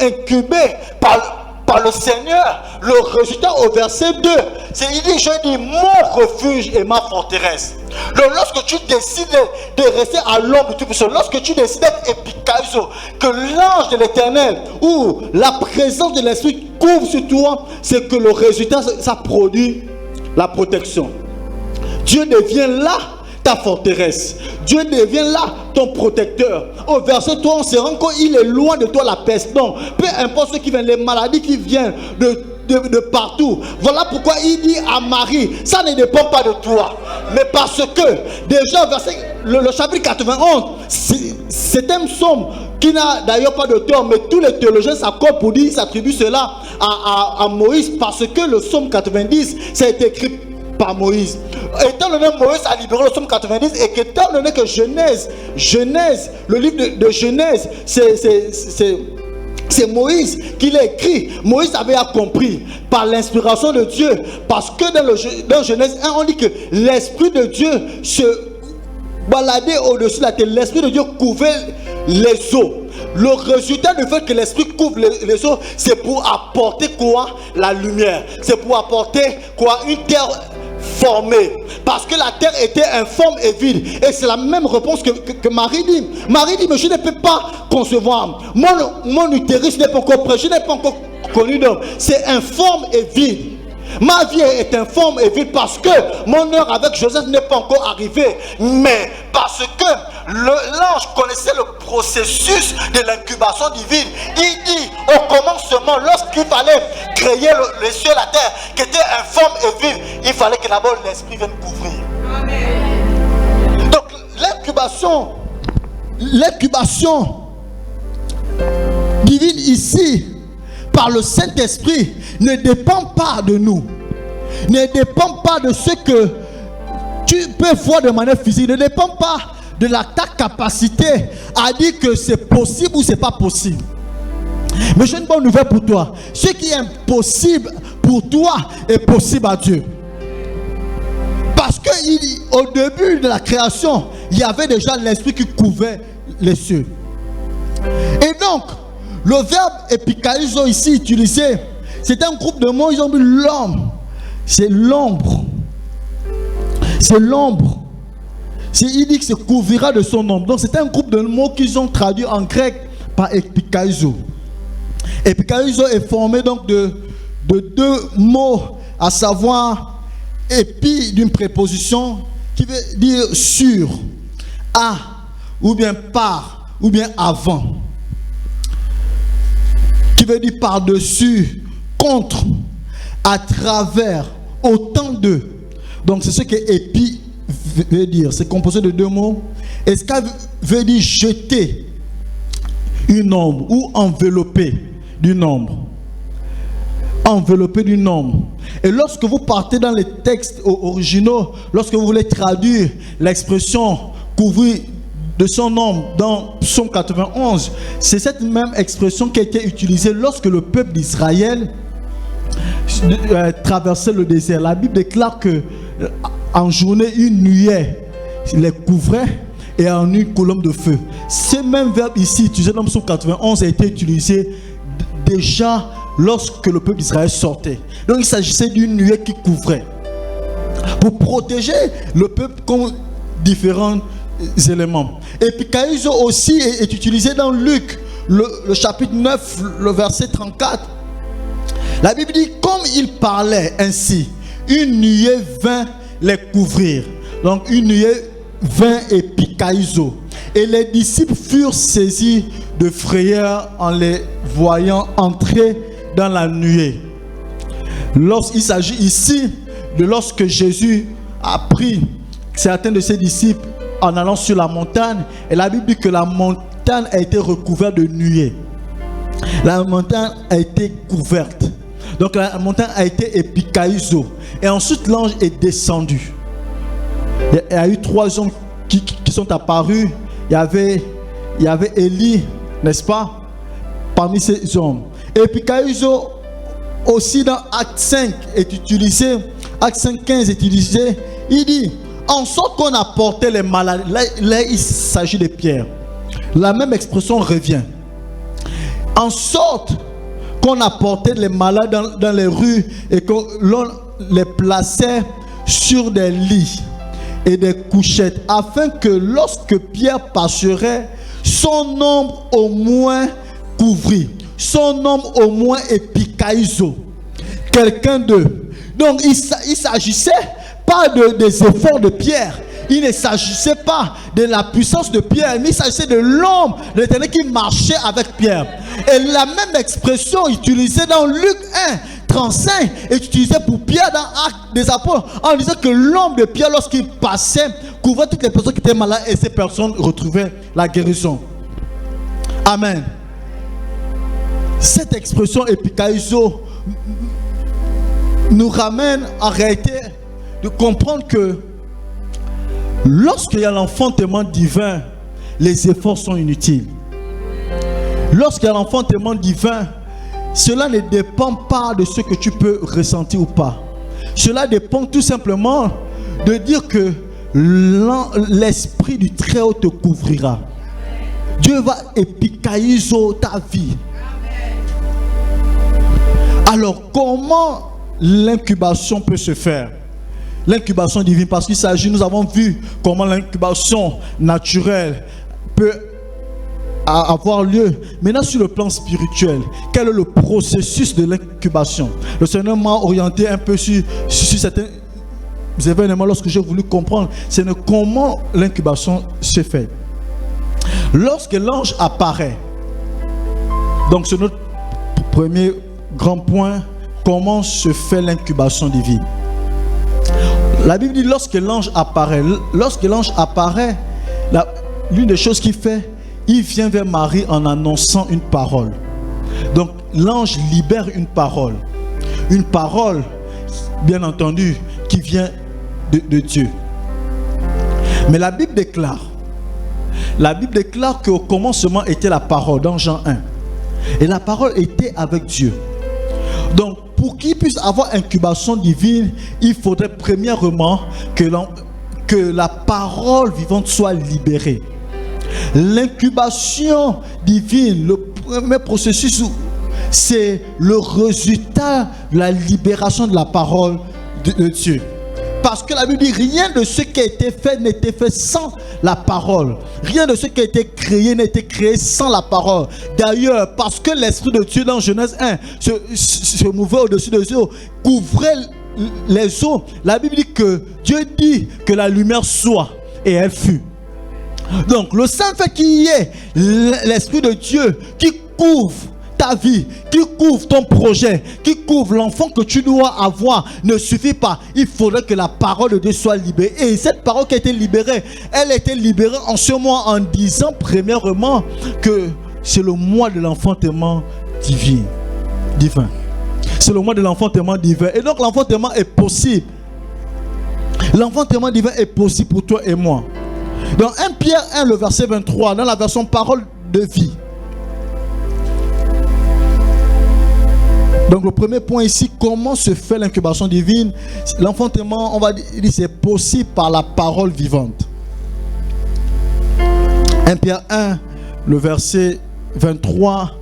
incubé par par le Seigneur. Le résultat au verset 2, c'est il dit, je dis mon refuge et ma forteresse. Donc, lorsque tu décides de rester à l'ombre du Tout-Puissant, lorsque tu décides d'être épicaizo, que l'ange de l'Éternel ou la présence de l'Esprit couvre sur toi, c'est que le résultat, ça produit la protection. Dieu devient là ta forteresse. Dieu devient là ton protecteur. Au verset 3, on se rend compte qu'il est loin de toi la peste. Non, peu importe ce qui vient, les maladies qui viennent de partout. Voilà pourquoi il dit à Marie, ça ne dépend pas de toi, mais parce que déjà le chapitre 91, c'est un psaume qui n'a d'ailleurs pas de tort, mais tous les théologiens s'accordent pour dire, ils s'attribuent cela à Moïse, parce que le psaume 90, ça a été écrit par Moïse. Étant donné que Moïse a libéré le psaume 90 et qu'étant donné que Genèse, le livre de Genèse, c'est Moïse qui l'a écrit. Moïse avait compris par l'inspiration de Dieu, parce que dans Genèse 1, on dit que l'Esprit de Dieu se baladait au-dessus de la terre. L'Esprit de Dieu couvrait les eaux. Le résultat du fait que l'Esprit couvre les eaux, c'est pour apporter quoi? La lumière. C'est pour apporter quoi? Une terre formée, parce que la terre était informe et vide. Et c'est la même réponse que Marie dit. Marie dit, mais je ne peux pas concevoir. Mon utérus n'est pas encore prêt. Je n'ai pas encore connu d'homme. C'est informe et vide. Ma vie est informe et vide parce que mon heure avec Joseph n'est pas encore arrivée. Mais parce que l'ange connaissait le processus de l'incubation divine. Il dit au commencement, lorsqu'il fallait créer les cieux et la terre, qui était informe et vive, il fallait que d'abord l'esprit vienne couvrir. Amen. Donc l'incubation divine ici, par le Saint-Esprit, ne dépend pas de nous, ne dépend pas de ce que tu peux voir de manière physique, ne dépend pas de ta capacité à dire que c'est possible ou c'est pas possible. Mais j'ai une bonne nouvelle pour toi. Ce qui est impossible pour toi est possible à Dieu. Parce qu'au début de la création, il y avait déjà l'Esprit qui couvrait les cieux. Et donc, le verbe épicaizo ici utilisé, c'est un groupe de mots, ils ont mis l'homme. C'est l'ombre. C'est l'ombre. Il dit que se couvrira de son ombre. Donc c'est un groupe de mots qu'ils ont traduit en grec par épicaizo. Épicaizo est formé donc de deux mots, à savoir épi d'une préposition qui veut dire sur, à, ou bien par, ou bien avant. Qui veut dire par-dessus, contre, à travers, autant de. Donc c'est ce que épi veut dire. C'est composé de deux mots. Esca veut dire jeter une ombre ou envelopper d'une ombre. Envelopper d'une ombre. Et lorsque vous partez dans les textes originaux, lorsque vous voulez traduire l'expression couvrir de son ombre dans Psaume 91, c'est cette même expression qui a été utilisée lorsque le peuple d'Israël traversait le désert. La Bible déclare que en journée, une nuée les couvrait et en nuit, une colonne de feu. Ce même verbe ici, utilisé dans Psaume 91, a été utilisé déjà lorsque le peuple d'Israël sortait. Donc il s'agissait d'une nuée qui couvrait pour protéger le peuple contre différents éléments. Épicaizo aussi est utilisé dans Luc, le chapitre 9, le verset 34. La Bible dit, comme il parlait ainsi, une nuée vint les couvrir. Donc une nuée vint épicaizo. Et les disciples furent saisis de frayeur en les voyant entrer dans la nuée. Il s'agit ici de lorsque Jésus a pris certains de ses disciples en allant sur la montagne, et la Bible dit que la montagne a été recouverte de nuées. La montagne a été couverte. Donc la montagne a été épicaizo. Et ensuite l'ange est descendu. Il y a eu 3 hommes qui sont apparus. Il y avait Élie, n'est-ce pas, parmi ces hommes. Épicaizo aussi dans Acte 5 est utilisé. Acte 5:15 est utilisé. Il dit, en sorte qu'on apportait les malades. Là, il s'agit de Pierre. La même expression revient. En sorte qu'on apportait les malades dans les rues et qu'on les plaçait sur des lits et des couchettes, afin que lorsque Pierre passerait, son ombre au moins couvrit, son ombre au moins épikaïso, quelqu'un d'eux. Donc il s'agissait pas des efforts de Pierre, il ne s'agissait pas de la puissance de Pierre, mais il s'agissait de l'ombre de l'Éternel qui marchait avec Pierre. Et la même expression utilisée dans Luc 1, 35 est utilisée pour Pierre dans Actes des Apôtres, en disant que l'ombre de Pierre, lorsqu'il passait, couvrait toutes les personnes qui étaient malades et ces personnes retrouvaient la guérison. Amen. Cette expression épikaïso nous ramène en réalité de comprendre que lorsqu'il y a l'enfantement divin, les efforts sont inutiles. Lorsqu'il y a l'enfantement divin, cela ne dépend pas de ce que tu peux ressentir ou pas. Cela dépend tout simplement de dire que l'Esprit du Très-Haut te couvrira. Dieu va épikaïso ta vie. Alors, comment l'incubation peut se faire? L'incubation divine, parce qu'il s'agit, nous avons vu comment l'incubation naturelle peut avoir lieu. Maintenant, sur le plan spirituel, quel est le processus de l'incubation? Le Seigneur m'a orienté un peu sur certains événements lorsque j'ai voulu comprendre c'est comment l'incubation se fait. Lorsque l'ange apparaît, donc c'est notre premier grand point, comment se fait l'incubation divine. La Bible dit lorsque l'ange apparaît, l'une des choses qu'il fait, il vient vers Marie en annonçant une parole. Donc l'ange libère une parole, bien entendu, qui vient de Dieu. Mais la Bible déclare qu'au commencement était la parole, dans Jean 1. Et la parole était avec Dieu. Donc, pour qu'il puisse avoir incubation divine, il faudrait premièrement que la parole vivante soit libérée. L'incubation divine, le premier processus, c'est le résultat de la libération de la parole de Dieu. Parce que la Bible dit rien de ce qui a été fait n'était fait sans la parole. Rien de ce qui a été créé n'a été créé sans la parole. D'ailleurs, parce que l'Esprit de Dieu dans Genèse 1 se mouvait au-dessus des eaux, couvrait les eaux, la Bible dit que Dieu dit que la lumière soit et elle fut. Donc le simple fait qu'il y ait l'Esprit de Dieu qui couvre ta vie, qui couvre ton projet, qui couvre l'enfant que tu dois avoir ne suffit pas. Il faudrait que la parole de Dieu soit libérée. Et cette parole qui a été libérée, elle a été libérée en ce mois en disant premièrement que c'est le mois de l'enfantement divin. C'est le mois de l'enfantement divin. Et donc l'enfantement est possible. L'enfantement divin est possible pour toi et moi. Dans 1 Pierre 1, le verset 23, dans la version parole de vie. Donc le premier point ici, comment se fait l'incubation divine? L'enfantement, on va dire, c'est possible par la parole vivante. 1 Pierre 1, le verset 23,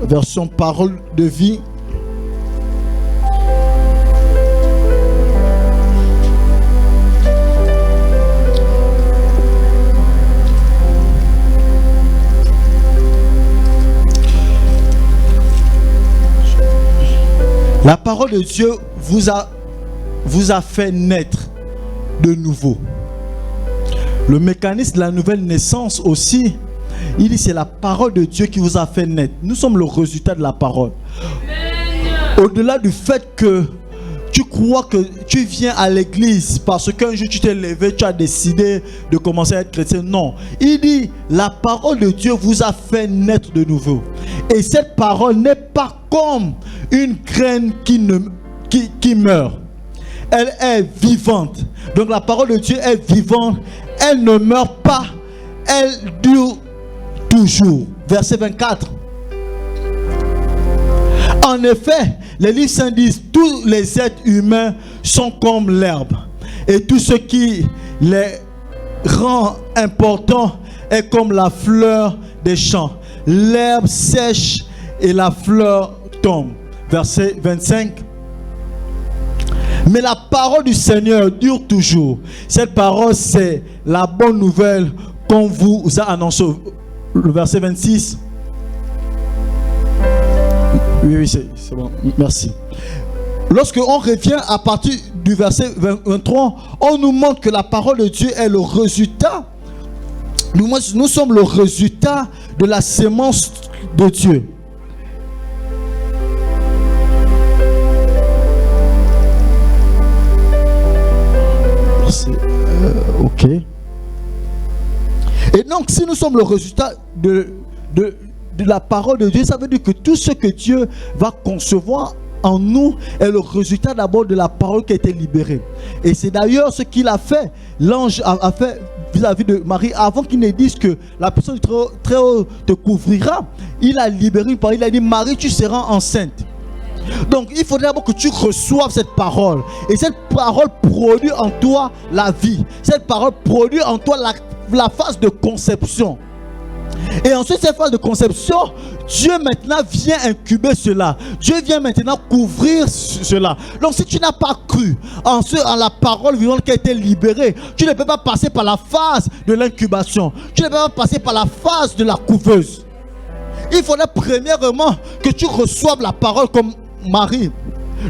version parole de vie. La parole de Dieu vous a fait naître de nouveau. Le mécanisme de la nouvelle naissance aussi, il dit c'est la parole de Dieu qui vous a fait naître. Nous sommes le résultat de la parole. Au-delà du fait que tu crois que tu viens à l'église parce qu'un jour tu t'es levé, tu as décidé de commencer à être chrétien. Non. Il dit la parole de Dieu vous a fait naître de nouveau. Et cette parole n'est pas comme une graine qui meurt. Elle est vivante. Donc la parole de Dieu est vivante. Elle ne meurt pas. Elle dure toujours. Verset 24. En effet, les livres saints disent tous les êtres humains sont comme l'herbe. Et tout ce qui les rend importants est comme la fleur des champs. L'herbe sèche et la fleur tombe. Verset 25. Mais la parole du Seigneur dure toujours. Cette parole, c'est la bonne nouvelle qu'on vous a annoncée. Le verset 26. Oui, c'est bon. Merci. Lorsque on revient à partir du verset 23, on nous montre que la parole de Dieu est le résultat. Nous sommes le résultat de la sémence de Dieu. Ok. Et donc, si nous sommes le résultat de la parole de Dieu, ça veut dire que tout ce que Dieu va concevoir en nous est le résultat d'abord de la parole qui a été libérée. Et c'est d'ailleurs ce qu'il a fait. L'ange a fait vis-à-vis de Marie, avant qu'il ne dise que la personne du très haut te couvrira. Il a libéré une parole. Il a dit: Marie, tu seras enceinte. Donc il faudrait d'abord que tu reçoives cette parole. Et cette parole produit en toi la vie. Cette parole produit en toi la phase de conception. Et ensuite, cette phase de conception, Dieu maintenant vient incuber cela. Dieu vient maintenant couvrir cela. Donc si tu n'as pas cru en la parole vivante qui a été libérée, tu ne peux pas passer par la phase de l'incubation. Tu ne peux pas passer par la phase de la couveuse. Il faudrait premièrement que tu reçoives la parole comme Marie.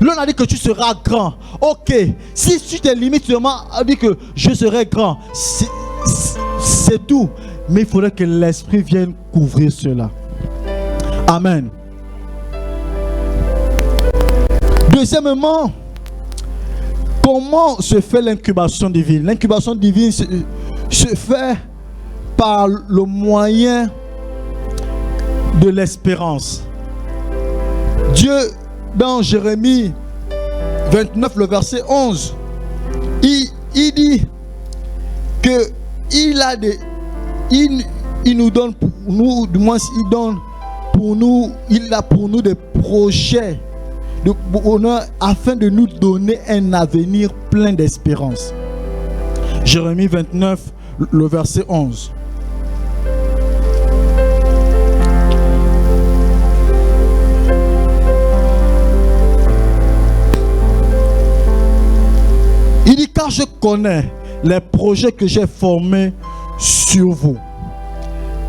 L'on a dit que tu seras grand. Ok, si tu te limites seulement à dire que je serai grand, c'est tout. Mais il faudrait que l'Esprit vienne couvrir cela. Amen. Deuxièmement, comment se fait l'incubation divine? L'incubation divine se fait par le moyen de l'espérance. Dieu, dans Jérémie 29, le verset 11, il dit que il nous donne pour nous, du moins il donne pour nous, il a pour nous des projets de bonheur afin de nous donner un avenir plein d'espérance. Jérémie 29, le verset 11. Il dit: car je connais les projets que j'ai formés sur vous,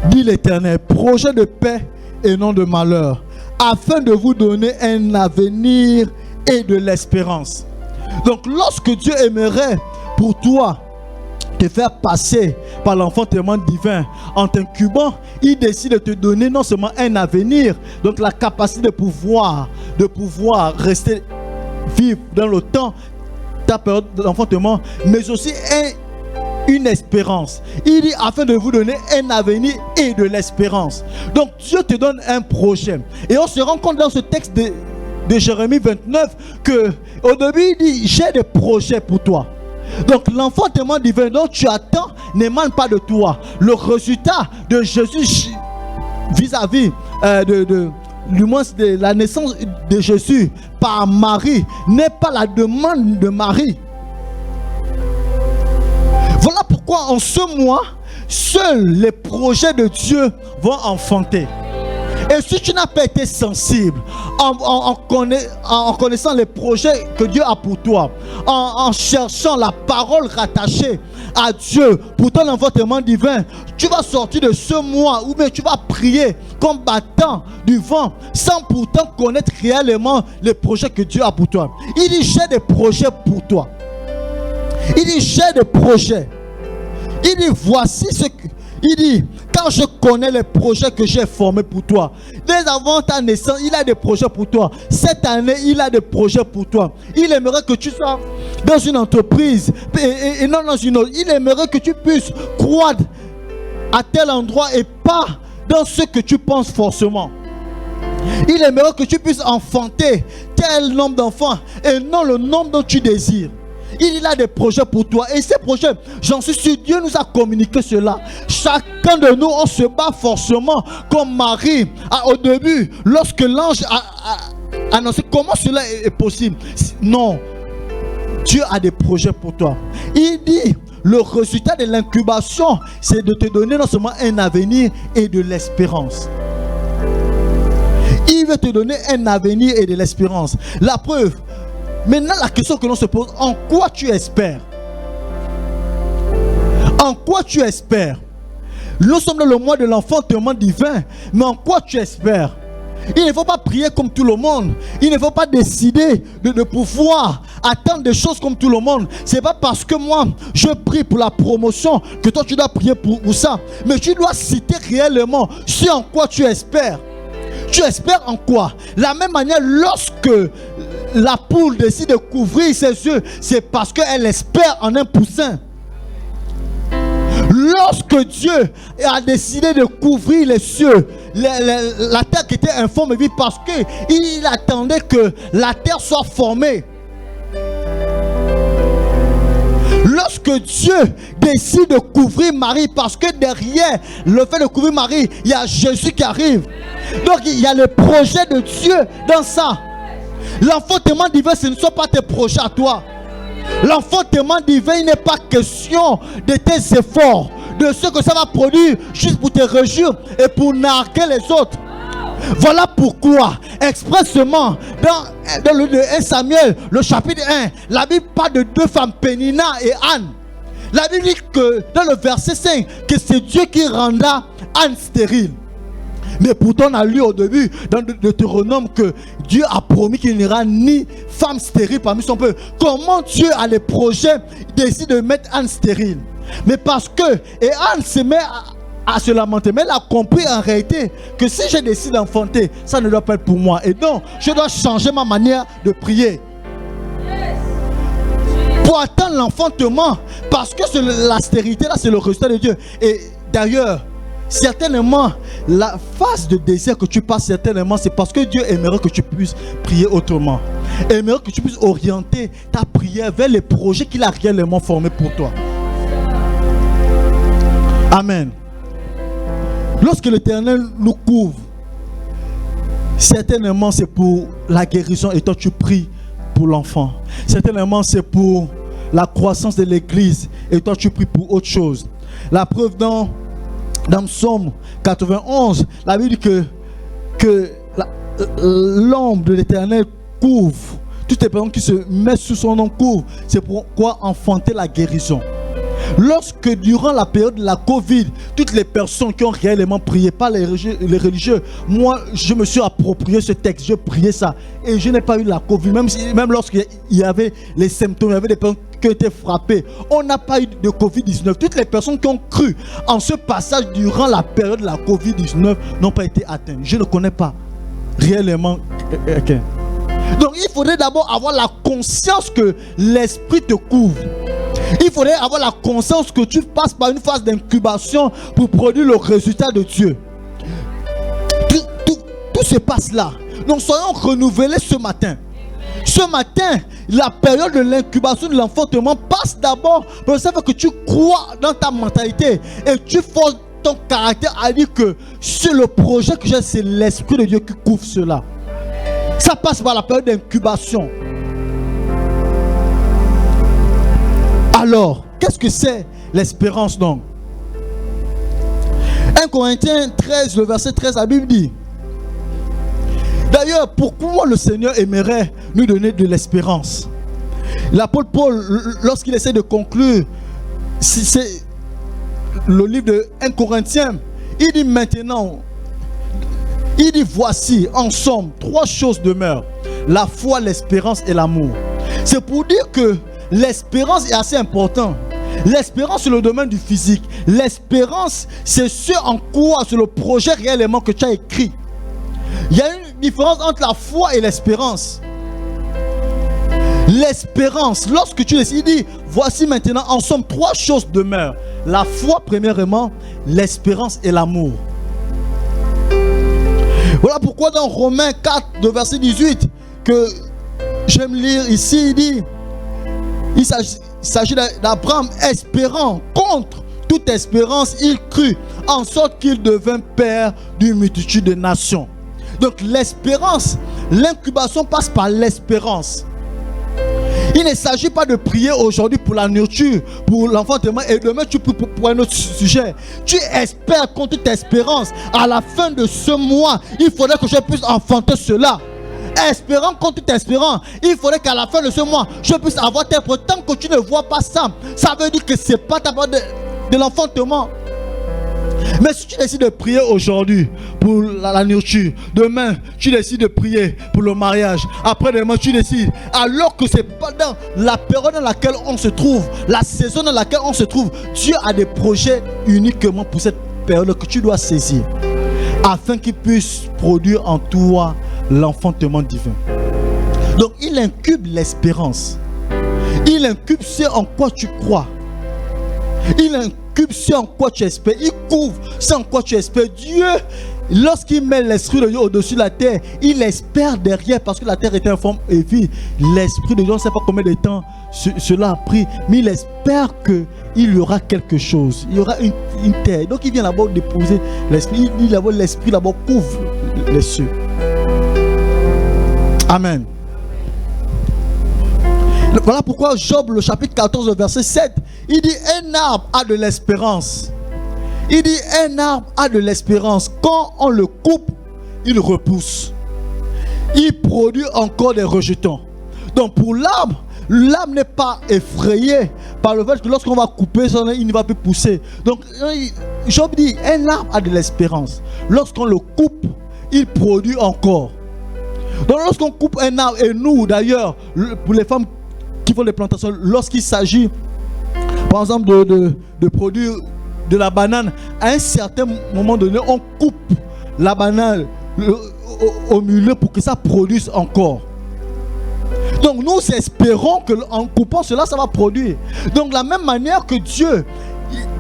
dit l'Éternel, projet de paix et non de malheur, afin de vous donner un avenir et de l'espérance. Donc lorsque Dieu aimerait pour toi te faire passer par l'enfantement divin en t'incubant, il décide de te donner non seulement un avenir, donc la capacité de pouvoir rester vivre dans le temps, ta période d'enfantement, mais aussi une espérance. Il dit afin de vous donner un avenir et de l'espérance. Donc Dieu te donne un projet. Et on se rend compte dans ce texte de Jérémie 29 que au début il dit: j'ai des projets pour toi. Donc l'enfantement divin dont tu attends n'émane pas de toi. Le résultat de Jésus vis-à-vis du moins de la naissance de Jésus par Marie n'est pas la demande de Marie. Voilà pourquoi en ce mois, seuls les projets de Dieu vont enfanter. Et si tu n'as pas été sensible en connaissant les projets que Dieu a pour toi, en cherchant la parole rattachée à Dieu pour ton enfantement divin, tu vas sortir de ce mois où tu vas prier comme battant du vent sans pourtant connaître réellement les projets que Dieu a pour toi. Il dit: j'ai des projets pour toi. Il dit: j'ai des projets. Il dit: voici ce que... Il dit: car je connais les projets que j'ai formés pour toi. Dès avant ta naissance, il a des projets pour toi. Cette année, il a des projets pour toi. Il aimerait que tu sois dans une entreprise et non dans une autre. Il aimerait que tu puisses croître à tel endroit et pas dans ce que tu penses forcément. Il aimerait que tu puisses enfanter tel nombre d'enfants et non le nombre dont tu désires. Il a des projets pour toi. Et ces projets, j'en suis sûr, Dieu nous a communiqué cela. Chacun de nous, on se bat forcément comme Marie. Au début, lorsque l'ange a annoncé comment cela est possible. Non, Dieu a des projets pour toi. Il dit, le résultat de l'incubation, c'est de te donner non seulement un avenir et de l'espérance. Il veut te donner un avenir et de l'espérance. La preuve. Maintenant, la question que l'on se pose, en quoi tu espères? En quoi tu espères? Nous sommes dans le mois de l'enfantement divin, mais en quoi tu espères? Il ne faut pas prier comme tout le monde. Il ne faut pas décider de pouvoir attendre des choses comme tout le monde. Ce n'est pas parce que moi, je prie pour la promotion que toi, tu dois prier pour ça. Mais tu dois citer réellement ce en quoi tu espères. Tu espères en quoi? La même manière, lorsque la poule décide de couvrir ses yeux, c'est parce qu'elle espère en un poussin. Lorsque Dieu a décidé de couvrir les cieux, la terre qui était informe et vide, parce qu'il attendait que la terre soit formée. Lorsque Dieu décide de couvrir Marie, parce que derrière le fait de couvrir Marie, il y a Jésus qui arrive. Donc il y a le projet de Dieu dans ça. L'enfantement divin, ce ne sont pas tes projets à toi. L'enfantement divin, il n'est pas question de tes efforts, de ce que ça va produire juste pour te réjouir et pour narguer les autres. Voilà pourquoi, expressément, dans le 1 Samuel, le chapitre 1, la Bible parle de deux femmes, Pénina et Anne. La Bible dit que dans le verset 5, que c'est Dieu qui rendra Anne stérile. Mais pourtant, on a lu au début dans Deutéronome que Dieu a promis qu'il n'y aura ni femme stérile parmi son peuple. Comment Dieu a les projets, décide de mettre Anne stérile? Mais parce que, et Anne se met à se lamenter, mais elle a compris en réalité que si je décide d'enfanter, ça ne doit pas être pour moi. Et donc, je dois changer ma manière de prier. Pour attendre l'enfantement, parce que la stérilité là, c'est le résultat de Dieu. Et d'ailleurs, certainement, la phase de désir que tu passes, certainement, c'est parce que Dieu aimerait que tu puisses prier autrement. Aimerait que tu puisses orienter ta prière vers les projets qu'il a réellement formés pour toi. Amen. Lorsque l'Éternel nous couvre, certainement c'est pour la guérison et toi tu pries pour l'enfant. Certainement c'est pour la croissance de l'Église et toi tu pries pour autre chose. La preuve dans Psaume 91, la Bible dit que l'ombre de l'Éternel couvre. Toutes les personnes qui se mettent sous son nom couvrent. C'est pourquoi enfanter la guérison. Lorsque durant la période de la Covid, toutes les personnes qui ont réellement prié, pas les religieux, moi je me suis approprié ce texte, je priais ça et je n'ai pas eu la Covid, même lorsqu'il y avait les symptômes, il y avait des personnes qui ont été frappées, on n'a pas eu de Covid-19. Toutes les personnes qui ont cru en ce passage durant la période de la Covid-19 n'ont pas été atteintes. Je ne connais pas réellement quelqu'un. Donc il faudrait d'abord avoir la conscience que l'esprit te couvre. Il faudrait avoir la conscience que tu passes par une phase d'incubation pour produire le résultat de Dieu. Tout se passe là. Donc soyons renouvelés ce matin. Ce matin, la période de l'incubation de l'enfantement passe d'abord pour le fait que tu crois dans ta mentalité et tu forces ton caractère à dire que c'est le projet que j'ai, c'est l'Esprit de Dieu qui couvre cela. Ça passe par la période d'incubation. Alors, qu'est-ce que c'est l'espérance donc? 1 Corinthiens 13, le verset 13, la Bible dit: d'ailleurs, pourquoi le Seigneur aimerait nous donner de l'espérance? L'apôtre Paul, lorsqu'il essaie de conclure, c'est le livre de 1 Corinthiens, il dit maintenant, il dit voici, en somme, 3 choses demeurent: la foi, l'espérance et l'amour. C'est pour dire que l'espérance est assez importante. L'espérance, c'est le domaine du physique. L'espérance, c'est ce en quoi, c'est le projet réellement que tu as écrit. Il y a une différence entre la foi et l'espérance. L'espérance, lorsque tu décides, il dit voici maintenant, en somme, 3 choses demeurent: la foi, premièrement, l'espérance et l'amour. Voilà pourquoi dans Romains 4, de verset 18, que j'aime lire ici, il dit: il s'agit d'Abraham espérant, contre toute espérance, il crut, en sorte qu'il devint père d'une multitude de nations. Donc l'espérance, l'incubation passe par l'espérance. Il Il ne s'agit pas de prier aujourd'hui pour la nourriture, pour l'enfantement, et demain tu pries pour un autre sujet. Tu espères contre toute espérance. À la fin de ce mois, il faudrait que je puisse enfanter cela. Espérant contre toute espérance, il faudrait qu'à la fin de ce mois, je puisse avoir tes preuves. Tant que tu ne vois pas ça, ça veut dire que ce n'est pas ta part de l'enfantement. Mais si tu décides de prier aujourd'hui pour la nourriture, demain tu décides de prier pour le mariage, après-demain tu décides, alors que c'est pas dans la période dans laquelle on se trouve, la saison dans laquelle on se trouve, Dieu a des projets uniquement pour cette période que tu dois saisir, afin qu'il puisse produire en toi l'enfantement divin. Donc il incube l'espérance, il incube ce en quoi tu crois, il incube ce en quoi tu espères, il couvre ce en quoi tu espères. Dieu, lorsqu'il met l'Esprit de Dieu au-dessus de la terre, il espère derrière, parce que la terre était en forme et vide. L'Esprit de Dieu, on ne sait pas combien de temps cela a pris, mais il espère qu'il y aura quelque chose, il y aura une terre. Donc il vient d'abord déposer l'Esprit, l'Esprit d'abord couvre les cieux. Amen. Voilà pourquoi Job, le chapitre 14, le verset 7, il dit: un arbre a de l'espérance. Il dit: un arbre a de l'espérance. Quand on le coupe, il repousse. Il produit encore des rejetons. Donc pour l'arbre, l'arbre n'est pas effrayé par le fait que lorsqu'on va couper, il ne va plus pousser. Donc Job dit: un arbre a de l'espérance. Lorsqu'on le coupe, il produit encore. Donc lorsqu'on coupe un arbre, et nous d'ailleurs, pour les femmes qui font des plantations, lorsqu'il s'agit par exemple de produire de la banane, à un certain moment donné, on coupe la banane au milieu pour que ça produise encore. Donc nous espérons qu'en coupant cela, ça va produire. Donc de la même manière que Dieu,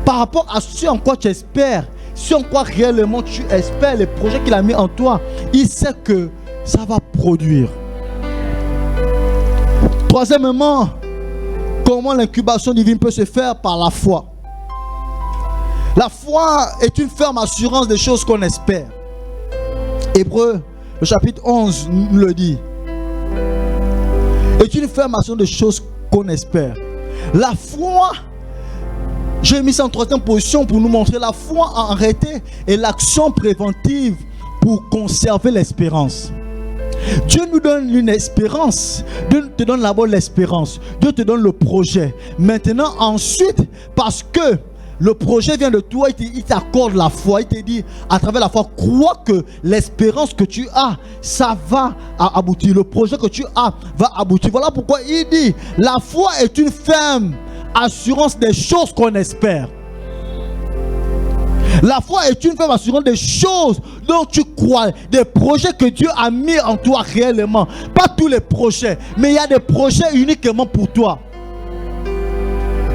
par rapport à ce en quoi tu espères, ce en quoi réellement tu espères, les projets qu'il a mis en toi, il sait que ça va produire. Troisièmement, comment l'incubation divine peut se faire? Par la foi. La foi est une ferme assurance des choses qu'on espère. Hébreux, le chapitre 11 nous le dit. Est une ferme assurance des choses qu'on espère. La foi, j'ai mis ça en troisième position pour nous montrer la foi en réalité est l'action préventive pour conserver l'espérance. Dieu nous donne une espérance. Dieu te donne d'abord l'espérance. Dieu te donne le projet. Maintenant, ensuite, parce que le projet vient de toi, il t'accorde la foi. Il te dit, à travers la foi, crois que l'espérance que tu as, ça va aboutir. Le projet que tu as va aboutir. Voilà pourquoi il dit, la foi est une ferme assurance des choses qu'on espère. La foi est une ferme assurance des choses dont tu crois, des projets que Dieu a mis en toi réellement. Pas tous les projets, mais il y a des projets uniquement pour toi.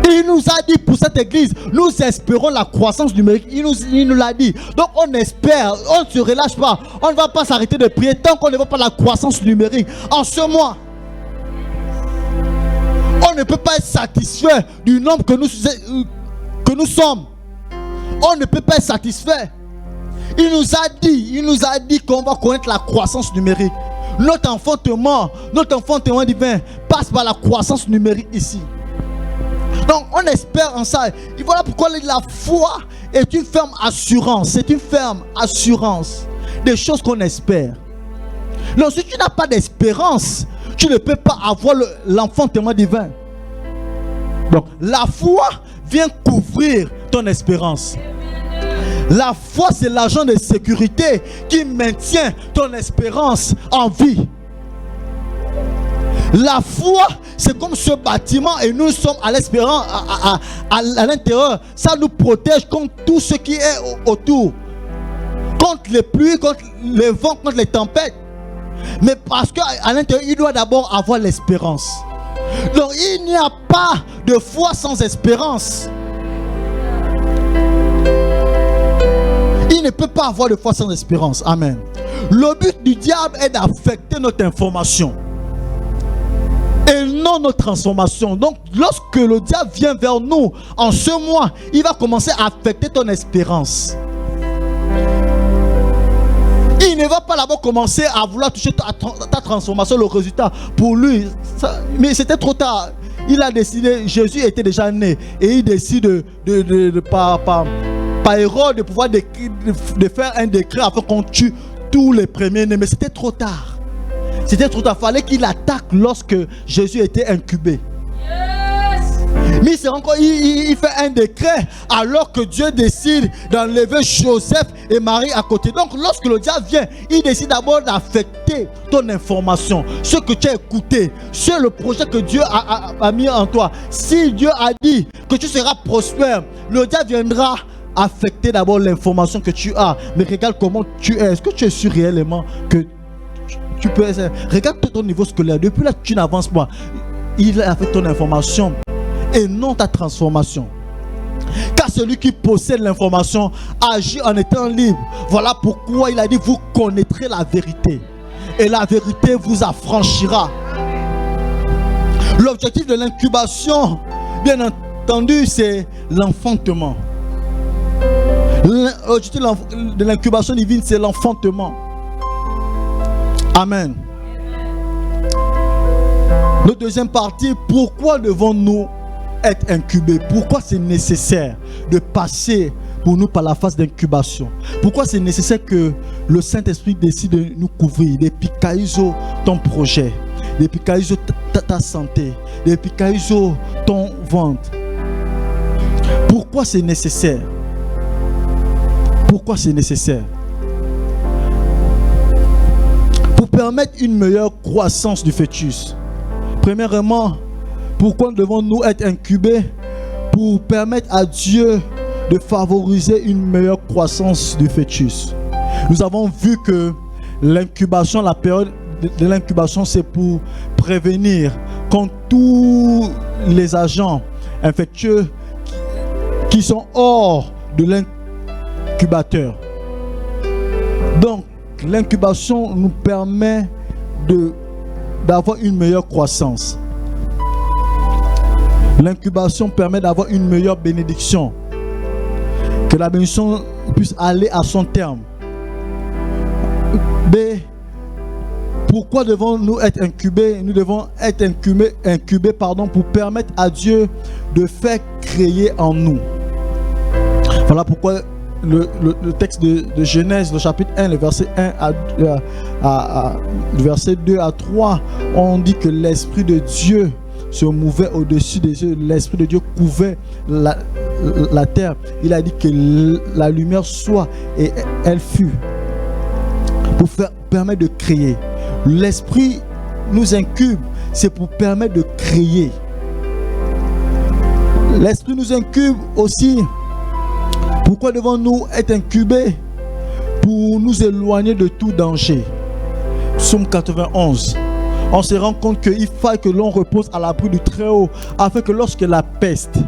Il nous a dit pour cette église, nous espérons la croissance numérique. Il nous l'a dit. Donc on espère, on ne se relâche pas. On ne va pas s'arrêter de prier tant qu'on ne voit pas la croissance numérique. En ce mois, on ne peut pas être satisfait du nombre que nous sommes. On ne peut pas être satisfait. Il nous a dit qu'on va connaître la croissance numérique. Notre enfantement divin passe par la croissance numérique ici. Donc on espère en ça. Et voilà pourquoi la foi est une ferme assurance. C'est une ferme assurance des choses qu'on espère. Donc si tu n'as pas d'espérance, tu ne peux pas avoir l'enfantement divin. Donc la foi vient couvrir ton espérance. La foi, c'est l'agent de sécurité qui maintient ton espérance en vie. La foi, c'est comme ce bâtiment et nous sommes à l'espérance à l'intérieur. Ça nous protège contre tout ce qui est autour. Contre les pluies, contre les vents, contre les tempêtes. Mais parce qu'à l'intérieur, il doit d'abord avoir l'espérance. Donc il n'y a pas de foi sans espérance. Il ne peut pas avoir de foi sans espérance. Amen. Le but du diable est d'affecter notre information et non notre transformation. Donc lorsque le diable vient vers nous en ce mois, il va commencer à affecter ton espérance. Il ne ne va pas là-bas commencer à vouloir toucher ta transformation, le résultat. Pour lui, mais c'était trop tard. Il a décidé, Jésus était déjà né. Et il décide par Hérode de pouvoir de faire un décret afin qu'on tue tous les premiers-nés. Mais c'était trop tard. C'était trop tard. Il fallait qu'il attaque lorsque Jésus était incubé. Mais il fait un décret alors que Dieu décide d'enlever Joseph et Marie à côté. Donc lorsque le diable vient, il décide d'abord d'affecter ton information, ce que tu as écouté, c'est le projet que Dieu a mis en toi. Si Dieu a dit que tu seras prospère, le diable viendra affecter d'abord l'information que tu as. Mais regarde comment tu es. Est-ce que tu es sûr réellement que tu peux... Regarde ton niveau scolaire. Depuis là, tu n'avances pas. Il affecte ton information et non ta transformation. Car celui qui possède l'information agit en étant libre. Voilà pourquoi il a dit: vous connaîtrez la vérité et la vérité vous affranchira. L'objectif de l'incubation, bien entendu, c'est l'enfantement. L'objectif de l'incubation divine, c'est l'enfantement. Amen. La deuxième partie, pourquoi devons-nous être incubés? Pourquoi c'est nécessaire de passer pour nous par la phase d'incubation? Pourquoi c'est nécessaire que le Saint-Esprit décide de nous couvrir? Depuis Kaïso, ton projet, depuis Kaïso, ta santé, depuis Kaïso, ton ventre. Pourquoi c'est nécessaire? Pourquoi c'est nécessaire? Pour permettre une meilleure croissance du fœtus. Premièrement, pourquoi devons-nous être incubés? Pour permettre à Dieu de favoriser une meilleure croissance du fœtus. Nous avons vu que l'incubation, la période de l'incubation, c'est pour prévenir contre tous les agents infectieux qui sont hors de l'incubateur. Donc, l'incubation nous permet d'avoir une meilleure croissance. L'incubation permet d'avoir une meilleure bénédiction. Que la bénédiction puisse aller à son terme. B. Pourquoi devons-nous être incubés? Nous devons être incubés pour permettre à Dieu de faire créer en nous. Voilà pourquoi le texte de Genèse, le chapitre 1, le verset 1 le verset 2 à 3, on dit que l'Esprit de Dieu se mouvait au-dessus des cieux. L'Esprit de Dieu couvrait la terre. Il a dit que la lumière soit, et elle fut. Pour permettre de créer. L'Esprit nous incube, c'est pour permettre de créer. L'Esprit nous incube aussi. Pourquoi devons-nous être incubés? Pour nous éloigner de tout danger. Psaume 91. On se rend compte qu'il faut que l'on repose à l'abri du Très-Haut, afin que lorsque la peste,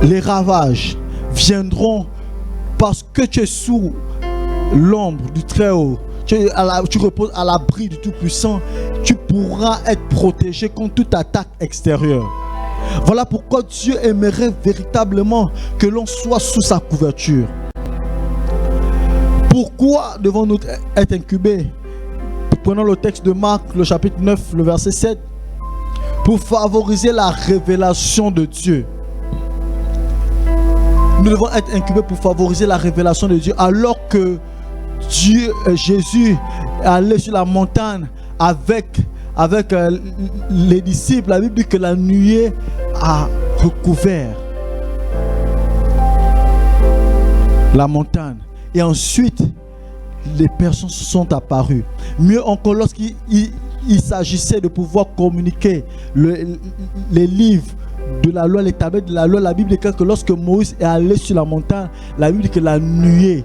les ravages viendront, parce que tu es sous l'ombre du Très-Haut, tu reposes à l'abri du Tout-Puissant, tu pourras être protégé contre toute attaque extérieure. Voilà pourquoi Dieu aimerait véritablement que l'on soit sous sa couverture. Pourquoi devons-nous être incubés? Prenons le texte de Marc, le chapitre 9, le verset 7. Pour favoriser la révélation de Dieu. Nous devons être incubés pour favoriser la révélation de Dieu. Alors que Jésus allait sur la montagne avec les disciples, la Bible dit que la nuée a recouvert la montagne. Et ensuite, les personnes sont apparues. Mieux encore, lorsqu'il s'agissait de pouvoir communiquer les livres de la loi, les tablettes de la loi, la Bible dit que lorsque Moïse est allé sur la montagne, la Bible dit que la nuée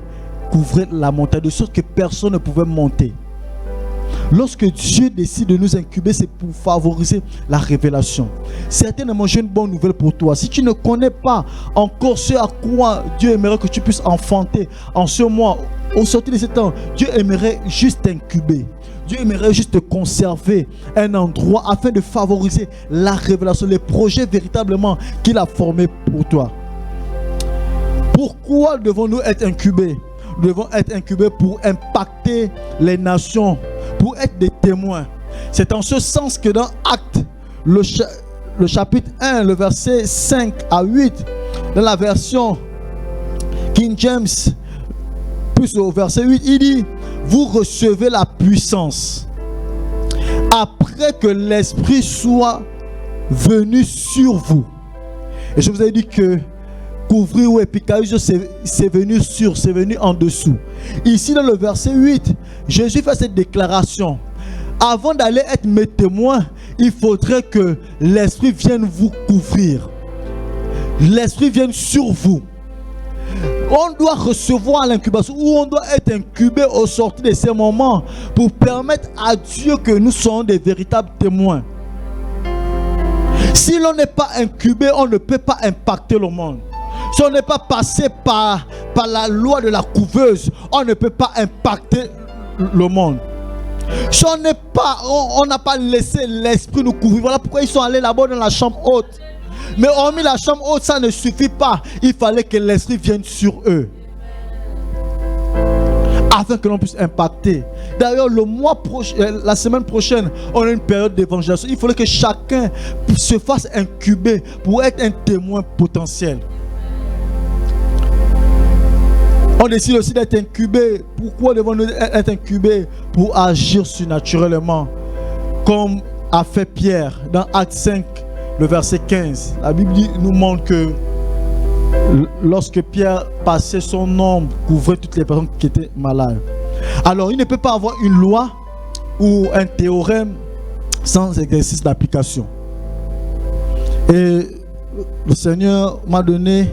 couvrait la montagne, de sorte que personne ne pouvait monter. Lorsque Dieu décide de nous incuber, c'est pour favoriser la révélation. Certainement, j'ai une bonne nouvelle pour toi. Si tu ne connais pas encore ce à quoi Dieu aimerait que tu puisses enfanter en ce mois, au sortir de ce temps, Dieu aimerait juste t'incuber. Dieu aimerait juste te conserver un endroit afin de favoriser la révélation, les projets véritablement qu'il a formés pour toi. Pourquoi devons-nous être incubés? nous devons être incubés pour impacter les nations, pour être des témoins. C'est en ce sens que dans Actes, le chapitre 1, le verset 5 à 8, dans la version King James, plus au verset 8, il dit: vous recevez la puissance après que l'Esprit soit venu sur vous. Et je vous ai dit que couvrir ou épikaïs, c'est venu sur, c'est venu en dessous. Ici dans le verset 8, Jésus fait cette déclaration: avant d'aller être mes témoins, il faudrait que l'Esprit vienne vous couvrir. L'Esprit vienne sur vous. On doit recevoir l'incubation, ou on doit être incubé au sortir de ces moments pour permettre à Dieu que nous soyons des véritables témoins. Si l'on n'est pas incubé, on ne peut pas impacter le monde. Si on n'est pas passé par la loi de la couveuse, on ne peut pas impacter le monde. Si on n'a pas laissé l'Esprit nous couvrir, voilà pourquoi ils sont allés là-bas dans la chambre haute. Mais hormis la chambre haute, ça ne suffit pas. Il fallait que l'Esprit vienne sur eux, afin que l'on puisse impacter. D'ailleurs, la semaine prochaine, on a une période d'évangélisation. Il faudrait que chacun se fasse incuber pour être un témoin potentiel. On décide aussi d'être incubé. Pourquoi devons-nous être incubés? Pour agir surnaturellement, comme a fait Pierre dans Actes 5, le verset 15. La Bible nous montre que lorsque Pierre passait, son ombre couvrait toutes les personnes qui étaient malades. Alors, il ne peut pas avoir une loi ou un théorème sans exercice d'application. Et le Seigneur m'a donné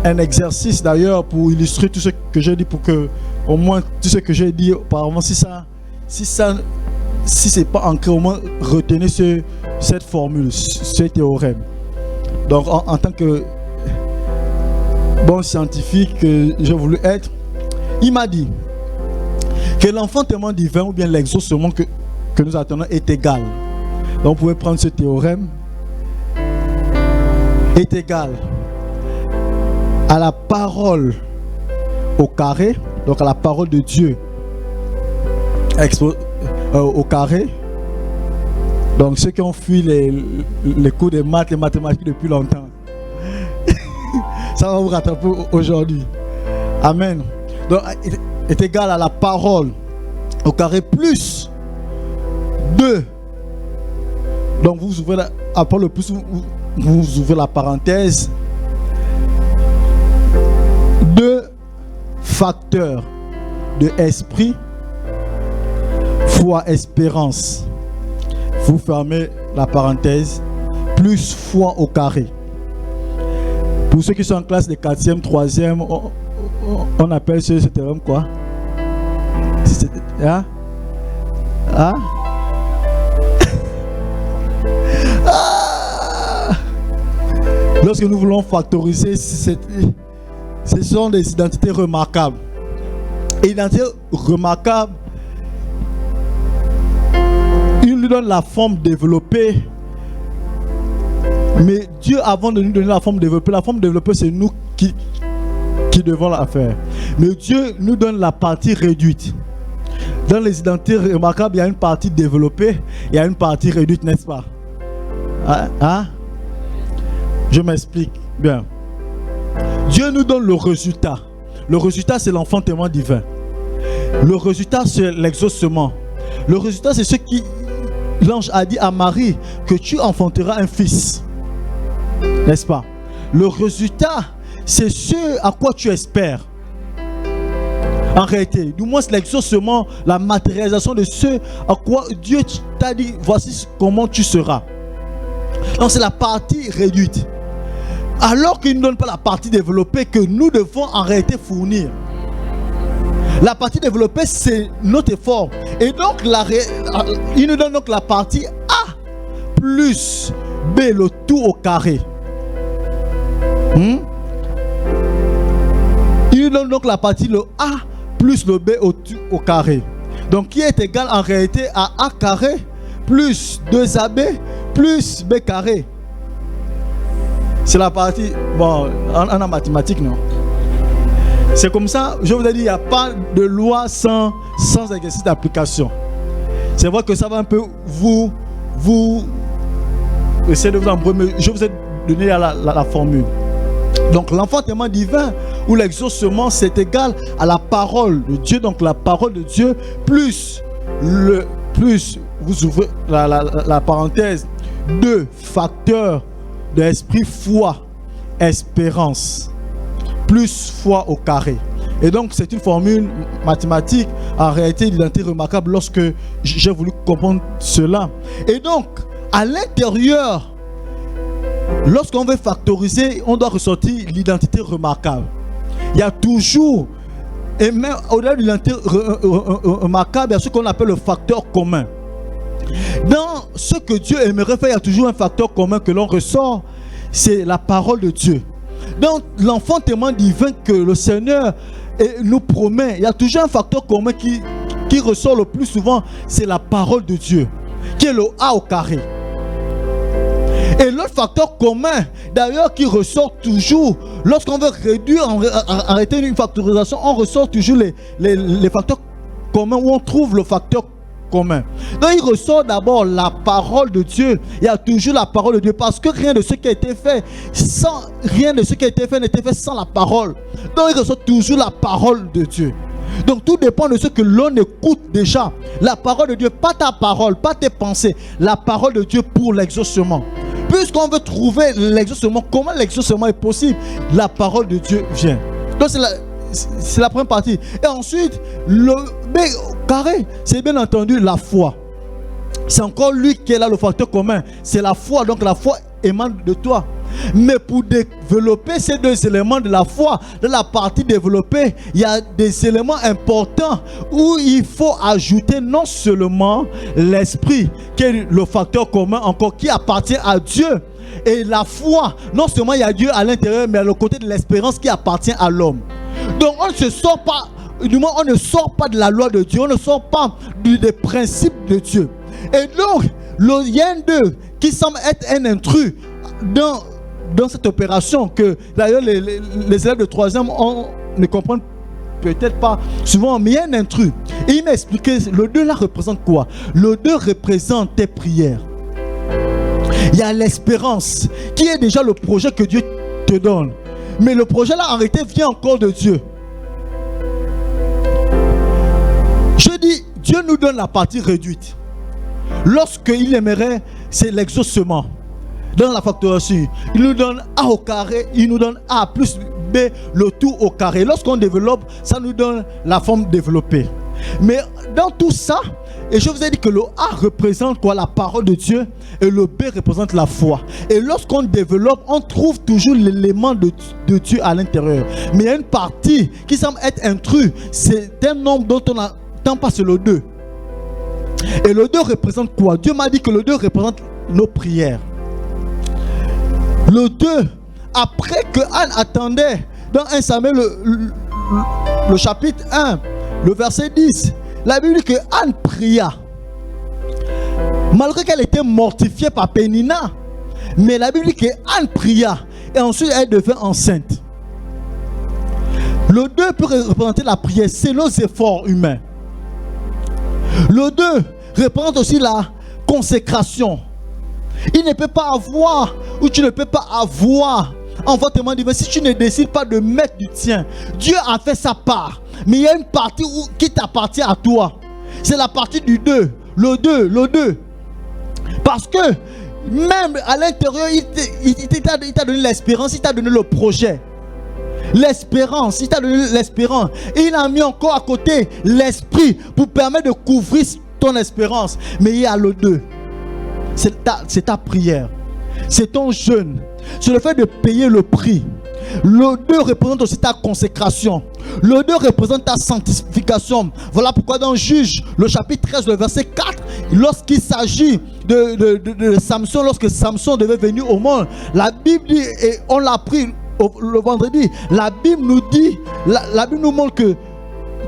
un exercice d'ailleurs pour illustrer tout ce que j'ai dit, pour que au moins tout ce que j'ai dit auparavant, si c'est pas ancré, au moins retenez cette formule, ce théorème. Donc en tant que bon scientifique que j'ai voulu être, il m'a dit que l'enfantement divin ou bien l'exaucement que nous attendons est égal. Donc vous pouvez prendre ce théorème, est égal à la parole au carré, donc à la parole de Dieu au carré. Donc ceux qui ont fui les cours de maths, les mathématiques depuis longtemps, ça va vous rattraper aujourd'hui. Amen. Donc est égal à la parole au carré plus 2. Donc vous ouvrez après le plus, vous ouvrez la parenthèse. 2 facteurs de esprit foi espérance. Vous fermez la parenthèse, plus foi au carré. Pour ceux qui sont en classe de 4e, 3e, on appelle ce théorème quoi? Hein? Hein? Lorsque nous voulons factoriser, ce sont des identités remarquables. Et l'identité remarquable, il nous donne la forme développée. Mais Dieu, avant de nous donner la forme développée, c'est nous qui devons la faire. Mais Dieu nous donne la partie réduite. Dans les identités remarquables, il y a une partie développée, il y a une partie réduite, n'est-ce pas? Hein? Je m'explique bien. Dieu nous donne le résultat. Le résultat, c'est l'enfantement divin. Le résultat, c'est l'exaucement. Le résultat, c'est ce qui l'ange a dit à Marie, que tu enfanteras un fils. N'est-ce pas? Le résultat, c'est ce à quoi tu espères. En réalité, du moins c'est l'exaucement, la matérialisation de ce à quoi Dieu t'a dit, voici comment tu seras. Donc c'est la partie réduite. Alors qu'il ne donne pas la partie développée que nous devons en réalité fournir. La partie développée, c'est notre effort. Et donc, il nous donne donc la partie A plus B, le tout au carré. Il nous donne donc la partie le A plus le B au carré. Donc, qui est égal en réalité à A carré plus 2AB plus B carré. C'est la partie, bon, en mathématiques, non. C'est comme ça, je vous ai dit, il n'y a pas de loi sans exercice d'application. C'est vrai que ça va un peu vous essayer de vous embrouiller, mais je vous ai donné la formule. Donc l'enfantement divin ou l'exaucement, c'est égal à la parole de Dieu. Donc la parole de Dieu plus vous ouvrez la parenthèse, 2 facteurs de l'esprit, foi, espérance, plus foi au carré. Et donc c'est une formule mathématique en réalité d'identité remarquable lorsque j'ai voulu comprendre cela. Et donc à l'intérieur, lorsqu'on veut factoriser, on doit ressortir l'identité remarquable. Il y a toujours, et même au-delà de l'identité remarquable, il y a ce qu'on appelle le facteur commun. Dans ce que Dieu aimerait faire, il y a toujours un facteur commun que l'on ressort, c'est la parole de Dieu. Dans l'enfantement divin que le Seigneur nous promet, il y a toujours un facteur commun qui ressort le plus souvent, c'est la parole de Dieu, qui est le A au carré. Et l'autre facteur commun, d'ailleurs, qui ressort toujours, lorsqu'on veut réduire, arrêter une factorisation, on ressort toujours les facteurs communs où on trouve le facteur commun. Donc il ressort d'abord la parole de Dieu. Il y a toujours la parole de Dieu, parce que rien de ce qui a été fait n'était fait sans la parole. Donc il ressort toujours la parole de Dieu. Donc tout dépend de ce que l'on écoute déjà. La parole de Dieu, pas ta parole, pas tes pensées. La parole de Dieu pour l'exaucement. Puisqu'on veut trouver l'exaucement, comment l'exaucement est possible? La parole de Dieu vient. Donc c'est la première partie. Et ensuite, le B carré, c'est bien entendu la foi. C'est encore lui qui est là, le facteur commun. C'est la foi. Donc la foi émane de toi. Mais pour développer ces 2 éléments de la foi, dans la partie développée, il y a des éléments importants où il faut ajouter non seulement l'esprit, qui est le facteur commun encore, qui appartient à Dieu, et la foi, non seulement il y a Dieu à l'intérieur, mais à le côté de l'espérance qui appartient à l'homme. Donc on ne se sort pas, du moins on ne sort pas de la loi de Dieu, on ne sort pas des principes de Dieu. Et donc, il y a un d'eux qui semble être un intrus dans cette opération, que d'ailleurs les élèves de 3e ne comprennent peut-être pas souvent, mais il y a un intrus. Et il m'a expliqué, le 2 là représente quoi? Le 2 représente tes prières. Il y a l'espérance, qui est déjà le projet que Dieu te donne. Mais le projet là en réalité vient encore de Dieu. Je dis, Dieu nous donne la partie réduite. Lorsqu'il aimerait, c'est l'exaucement. Dans la factorisation, il nous donne A au carré, il nous donne A plus B, le tout au carré. Lorsqu'on développe, ça nous donne la forme développée. Mais dans tout ça, et je vous ai dit que le A représente quoi? La parole de Dieu, et le B représente la foi. Et lorsqu'on développe, on trouve toujours l'élément de Dieu à l'intérieur. Mais il y a une partie qui semble être intrus. C'est un nombre dont on n'entend pas, c'est le 2. Et le 2 représente quoi? Dieu m'a dit que le 2 représente nos prières. Le 2, après que Anne attendait, dans 1 Samuel, le chapitre 1, le verset 10, la Bible dit que Anne pria. Malgré qu'elle était mortifiée par Pénina, mais la Bible dit que Anne pria. Et ensuite, elle devint enceinte. Le 2 peut représenter la prière, c'est nos efforts humains. Le 2 représente aussi la consécration. Il ne peut pas avoir, ou tu ne peux pas avoir enfantement divin si tu ne décides pas de mettre du tien. Dieu a fait sa part, mais il y a une partie qui t'appartient à toi. C'est la partie du 2. Le 2. Parce que même à l'intérieur, il t'a donné l'espérance, il t'a donné le projet. L'espérance, il t'a donné l'espérance. Et il a mis encore à côté l'esprit pour permettre de couvrir ton espérance. Mais il y a le 2. C'est ta prière. C'est ton jeûne. C'est le fait de payer le prix. Le 2 représente aussi ta consécration. Le 2 représente ta sanctification. Voilà pourquoi dans Juge, le chapitre 13, le verset 4, lorsqu'il s'agit de Samson, lorsque Samson devait venir au monde, la Bible dit, et on l'a appris le vendredi, la Bible nous dit, la Bible nous montre que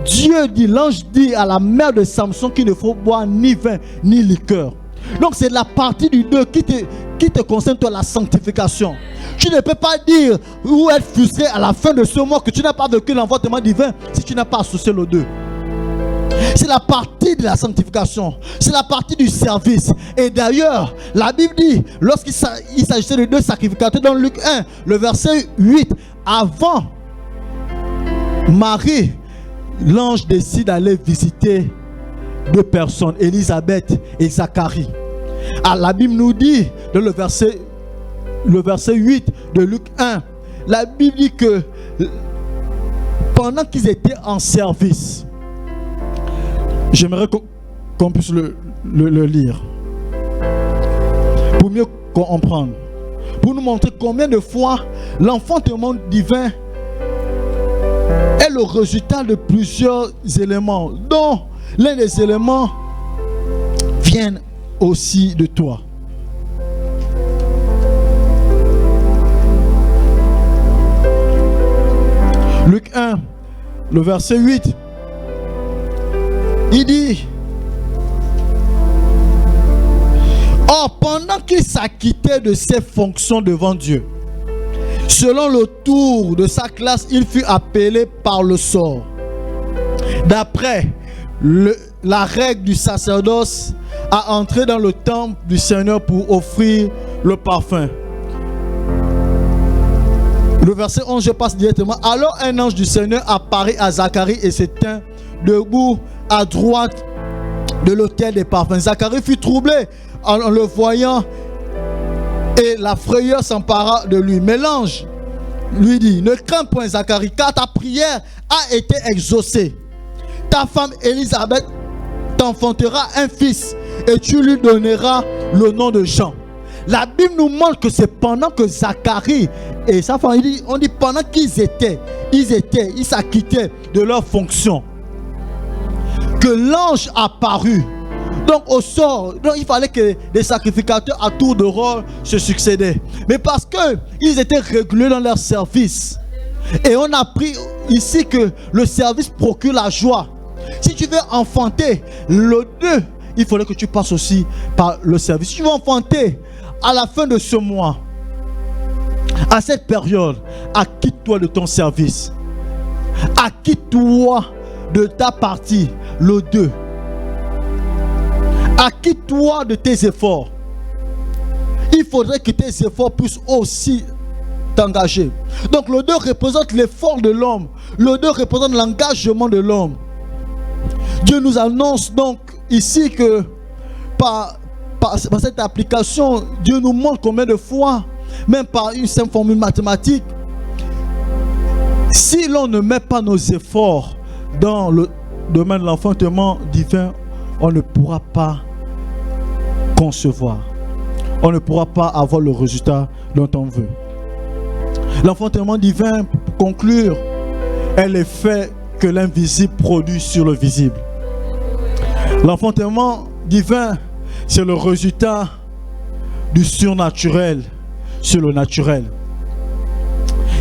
Dieu dit, l'ange dit à la mère de Samson qu'il ne faut boire ni vin ni liqueur. Donc c'est la partie du 2 qui te concerne, toi, la sanctification. Tu ne peux pas dire ou être frustré à la fin de ce mois que tu n'as pas vécu l'enfantement divin si tu n'as pas associé les deux. C'est la partie de la sanctification. C'est la partie du service. Et d'ailleurs, la Bible dit, lorsqu'il s'agissait de 2 sacrificateurs dans Luc 1, le verset 8, avant Marie, l'ange décide d'aller visiter 2 personnes, Élisabeth et Zacharie. Alors, la Bible nous dit, dans le verset 8 de Luc 1, la Bible dit que pendant qu'ils étaient en service, j'aimerais qu'on puisse le lire pour mieux comprendre, pour nous montrer combien de fois l'enfantement divin est le résultat de plusieurs éléments, dont l'un des éléments vient aussi de toi. Luc 1, le verset 8, il dit: or, pendant qu'il s'acquittait de ses fonctions devant Dieu, selon le tour de sa classe, il fut appelé par le sort, d'après la règle du sacerdoce, à entrer dans le temple du Seigneur pour offrir le parfum. Le verset 11, je passe directement. Alors un ange du Seigneur apparut à Zacharie et se tint debout à droite de l'autel des parfums. Zacharie fut troublé en le voyant et la frayeur s'empara de lui. Mais l'ange lui dit: ne crains point, Zacharie, car ta prière a été exaucée. Ta femme Élisabeth t'enfantera un fils et tu lui donneras le nom de Jean. La Bible nous montre que c'est pendant que Zacharie et sa femme, on dit pendant qu'ils s'acquittaient de leur fonction, que l'ange apparut. Donc au sort, donc il fallait que les sacrificateurs à tour de rôle se succédaient. Mais parce qu'ils étaient réguliers dans leur service. Et on a appris ici que le service procure la joie. Si tu veux enfanter le 2, il faudrait que tu passes aussi par le service. Si tu veux enfanter à la fin de ce mois, à cette période, acquitte-toi de ton service. Acquitte-toi de ta partie, le 2. Acquitte-toi de tes efforts. Il faudrait que tes efforts puissent aussi t'engager. Donc le 2 représente l'effort de l'homme. Le 2 représente l'engagement de l'homme. Dieu nous annonce donc ici que par cette application, Dieu nous montre combien de fois, même par une simple formule mathématique, si l'on ne met pas nos efforts dans le domaine de l'enfantement divin, on ne pourra pas concevoir. On ne pourra pas avoir le résultat dont on veut. L'enfantement divin, pour conclure, est l'effet que l'invisible produit sur le visible. L'enfantement divin, c'est le résultat du surnaturel sur le naturel.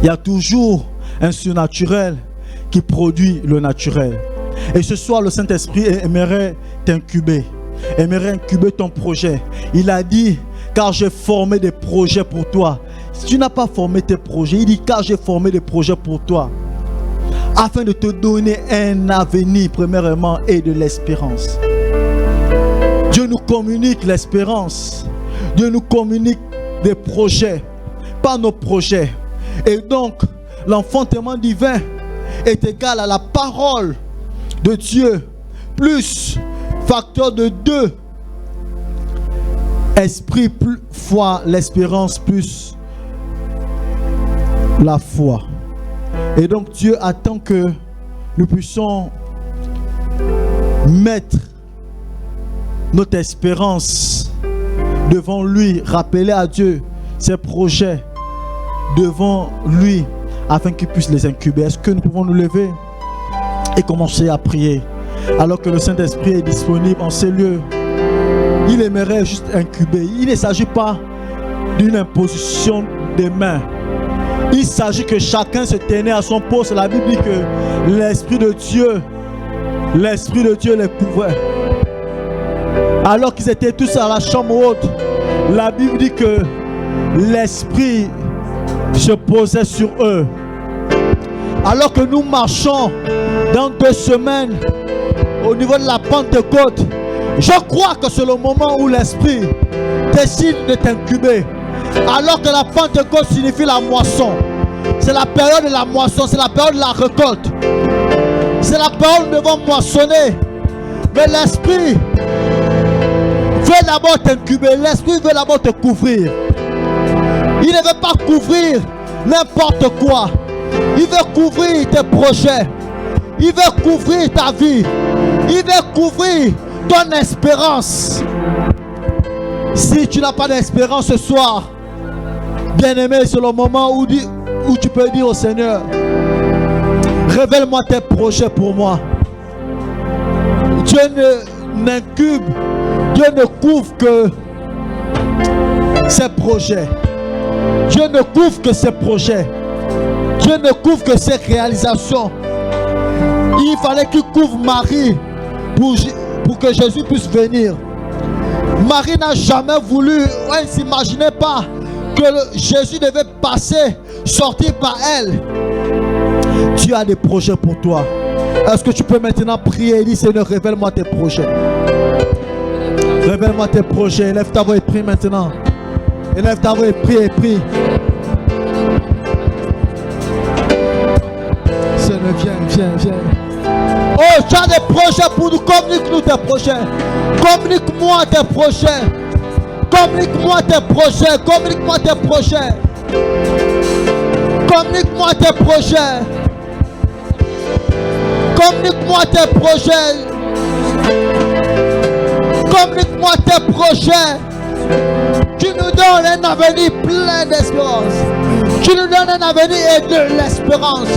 Il y a toujours un surnaturel qui produit le naturel. Et ce soir, le Saint-Esprit aimerait t'incuber, aimerait incuber ton projet. Il a dit: car j'ai formé des projets pour toi. Si tu n'as pas formé tes projets, il dit: car j'ai formé des projets pour toi, afin de te donner un avenir premièrement et de l'espérance. Dieu nous communique l'espérance. Dieu nous communique des projets, pas nos projets. Et donc, l'enfantement divin est égal à la parole de Dieu, plus facteur de 2. Esprit plus foi, l'espérance plus la foi. Et donc Dieu attend que nous puissions mettre notre espérance devant lui, rappeler à Dieu ses projets devant lui afin qu'il puisse les incuber. Est-ce que nous pouvons nous lever et commencer à prier alors que le Saint-Esprit est disponible en ces lieux? Il aimerait juste incuber. Il ne s'agit pas d'une imposition des mains. Il s'agit que chacun se tenait à son poste. La Bible dit que l'Esprit de Dieu les couvrait. Alors qu'ils étaient tous à la chambre haute, la Bible dit que l'Esprit se posait sur eux. Alors que nous marchons dans 2 semaines au niveau de la Pentecôte, je crois que c'est le moment où l'Esprit décide de t'incuber. Alors que la Pentecôte signifie la moisson. C'est la période de la moisson, c'est la période de la récolte. C'est la période où nous devons moissonner. Mais l'Esprit veut d'abord t'incuber, l'Esprit veut d'abord te couvrir. Il ne veut pas couvrir n'importe quoi. Il veut couvrir tes projets. Il veut couvrir ta vie. Il veut couvrir ton espérance. Si tu n'as pas d'espérance ce soir, bien-aimé, c'est le moment où tu peux dire au Seigneur, révèle-moi tes projets pour moi. Dieu n'incube, Dieu ne couvre que ses projets. Dieu ne couvre que ses projets. Dieu ne couvre que ses réalisations. Il fallait qu'il couvre Marie pour que Jésus puisse venir. Marie n'a jamais voulu, elle ne s'imaginait pas que Jésus devait passer, sortir par elle. Dieu a des projets pour toi. Est-ce que tu peux maintenant prier et dire, Seigneur, révèle-moi tes projets. Révèle-moi tes projets. Élève ta voix et prie maintenant. Élève ta voix et prie, Seigneur, viens. Oh, tu as des projets pour nous. Communique-nous tes projets. Communique-moi tes projets. Communique-moi tes projets. Communique-moi tes projets. Communique-moi tes projets. Communique-moi tes projets. Communique-moi tes projets. Tu nous donnes un avenir plein d'espérance. Tu nous donnes un avenir et de l'espérance.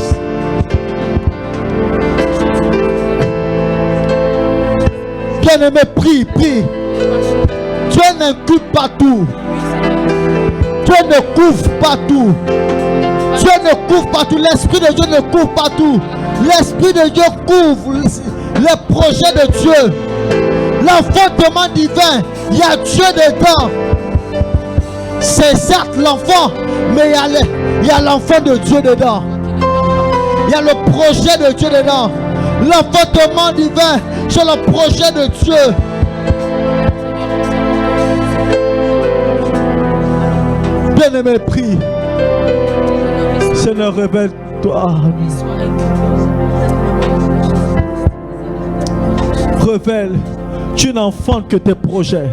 Bien-aimé, prie. Dieu n'incube pas tout. Dieu ne couvre pas tout. Dieu ne couvre pas tout. L'Esprit de Dieu ne couvre pas tout. L'Esprit de Dieu couvre les projets de Dieu. L'enfantement divin, il y a Dieu dedans. C'est certes l'enfant, mais il y a l'enfant de Dieu dedans. Il y a le projet de Dieu dedans. L'enfantement divin, c'est le projet de Dieu. Bien-aimé, prie. Seigneur, révèle-toi. Révèle. Tu n'enfantes que tes projets.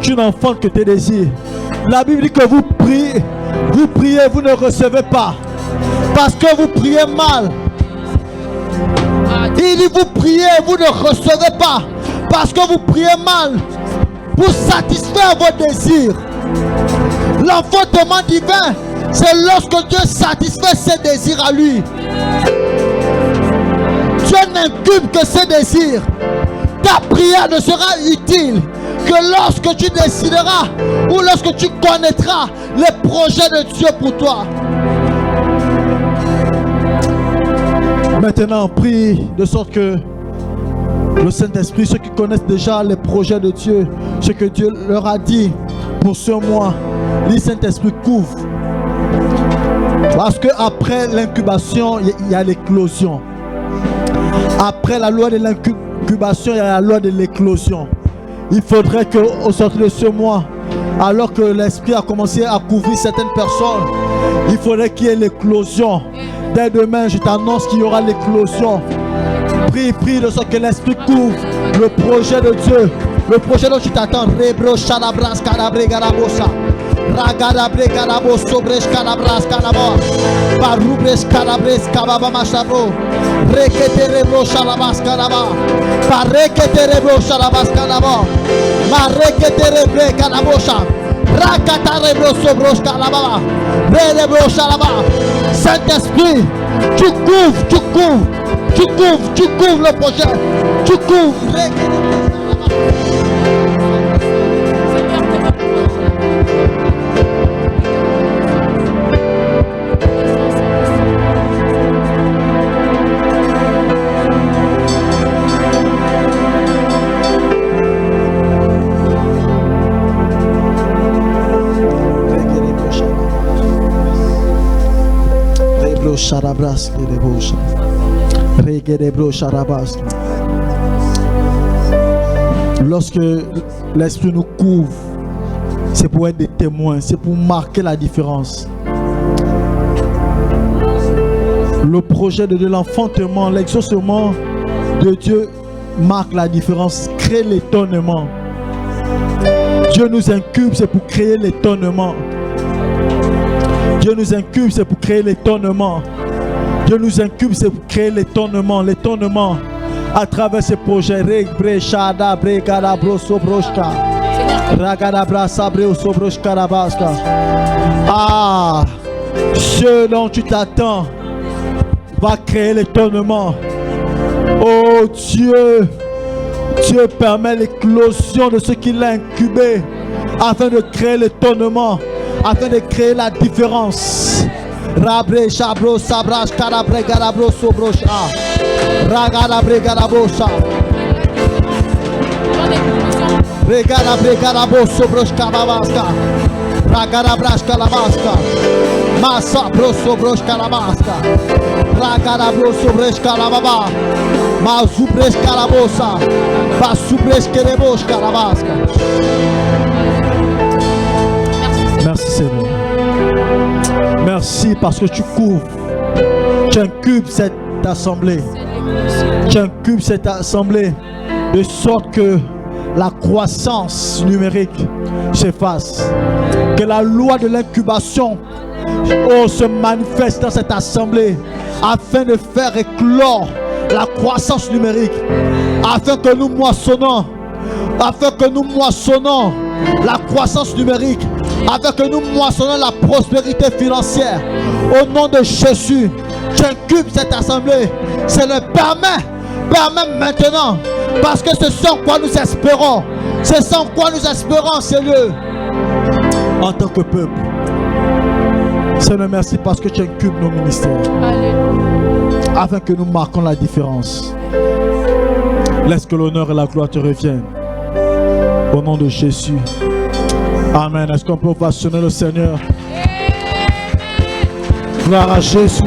Tu n'enfantes que tes désirs. La Bible dit que vous priez, vous ne recevez pas. Parce que vous priez mal. Il dit vous priez, vous ne recevez pas. Parce que vous priez mal. Pour satisfaire vos désirs. L'enfantement divin, c'est lorsque Dieu satisfait ses désirs à lui. Dieu n'incube que ses désirs. Ta prière ne sera utile que lorsque tu décideras ou lorsque tu connaîtras les projets de Dieu pour toi. Maintenant, prie de sorte que le Saint-Esprit, ceux qui connaissent déjà les projets de Dieu, ce que Dieu leur a dit pour ce mois, le Saint-Esprit couvre. Parce qu'après l'incubation, il y a l'éclosion. Après la loi de l'incubation, il y a la loi de l'éclosion. Il faudrait qu'au sortir de ce mois, alors que l'Esprit a commencé à couvrir certaines personnes, il faudrait qu'il y ait l'éclosion. Dès demain, je t'annonce qu'il y aura l'éclosion. Prie de sorte que l'Esprit couvre le projet de Dieu. Le projet dont tu t'attends. Rebro Shalabras Calabre Garabosa. Ragadabre Garabos Sobres Calabras Calabos. Parubres Calabres Cababa Machabo. Rekete Rebro Shalabas Calaba. Parekete Rebro Shalabas Calaba. Marekete Rebre Calabosa. Rakata Rebro Sobros Calaba. Rebro Shalaba. Saint-Esprit, tu couvres le projet. Tu couvres. bro charabras de bouche. Reggae de bro charabas. Lorsque l'Esprit nous couvre, c'est pour être des témoins, c'est pour marquer la différence. Le projet de l'enfantement, l'exaucement de Dieu marque la différence, crée l'étonnement. Dieu nous incube, c'est pour créer l'étonnement. Dieu nous incube, c'est pour créer l'étonnement. Dieu nous incube, c'est pour créer l'étonnement. L'étonnement à travers ces projets. Ah, ce dont tu t'attends va créer l'étonnement. Oh Dieu, Dieu permet l'éclosion de ce qu'il a incubé afin de créer l'étonnement, afin de créer la différence. Rabre chabro sabrach carabre garabro sobrocha ragarabre garabosha regarabre garabo sobroch karabaska ragarabrash kalabaska masa bro sobroch kalabaska ragarabro sobroch kalababa mazubresh kalabosa basubresh kerebosh kalabaska. Merci Seigneur. Merci parce que tu couvres, tu incubes cette assemblée, tu incubes cette assemblée de sorte que la croissance numérique s'efface, que la loi de l'incubation se manifeste dans cette assemblée afin de faire éclore la croissance numérique, afin que nous moissonnons la croissance numérique, afin que nous moissonnons la prospérité financière. Au nom de Jésus, tu incubes cette assemblée. C'est le permet maintenant, parce que c'est sans quoi nous espérons. C'est sans quoi nous espérons, Seigneur. En tant que peuple, Seigneur, merci parce que tu incubes nos ministères. Alléluia. Afin que nous marquons la différence. Laisse que l'honneur et la gloire te reviennent. Au nom de Jésus. Amen. Est-ce qu'on peut ovationner le Seigneur? Gloire à Jésus.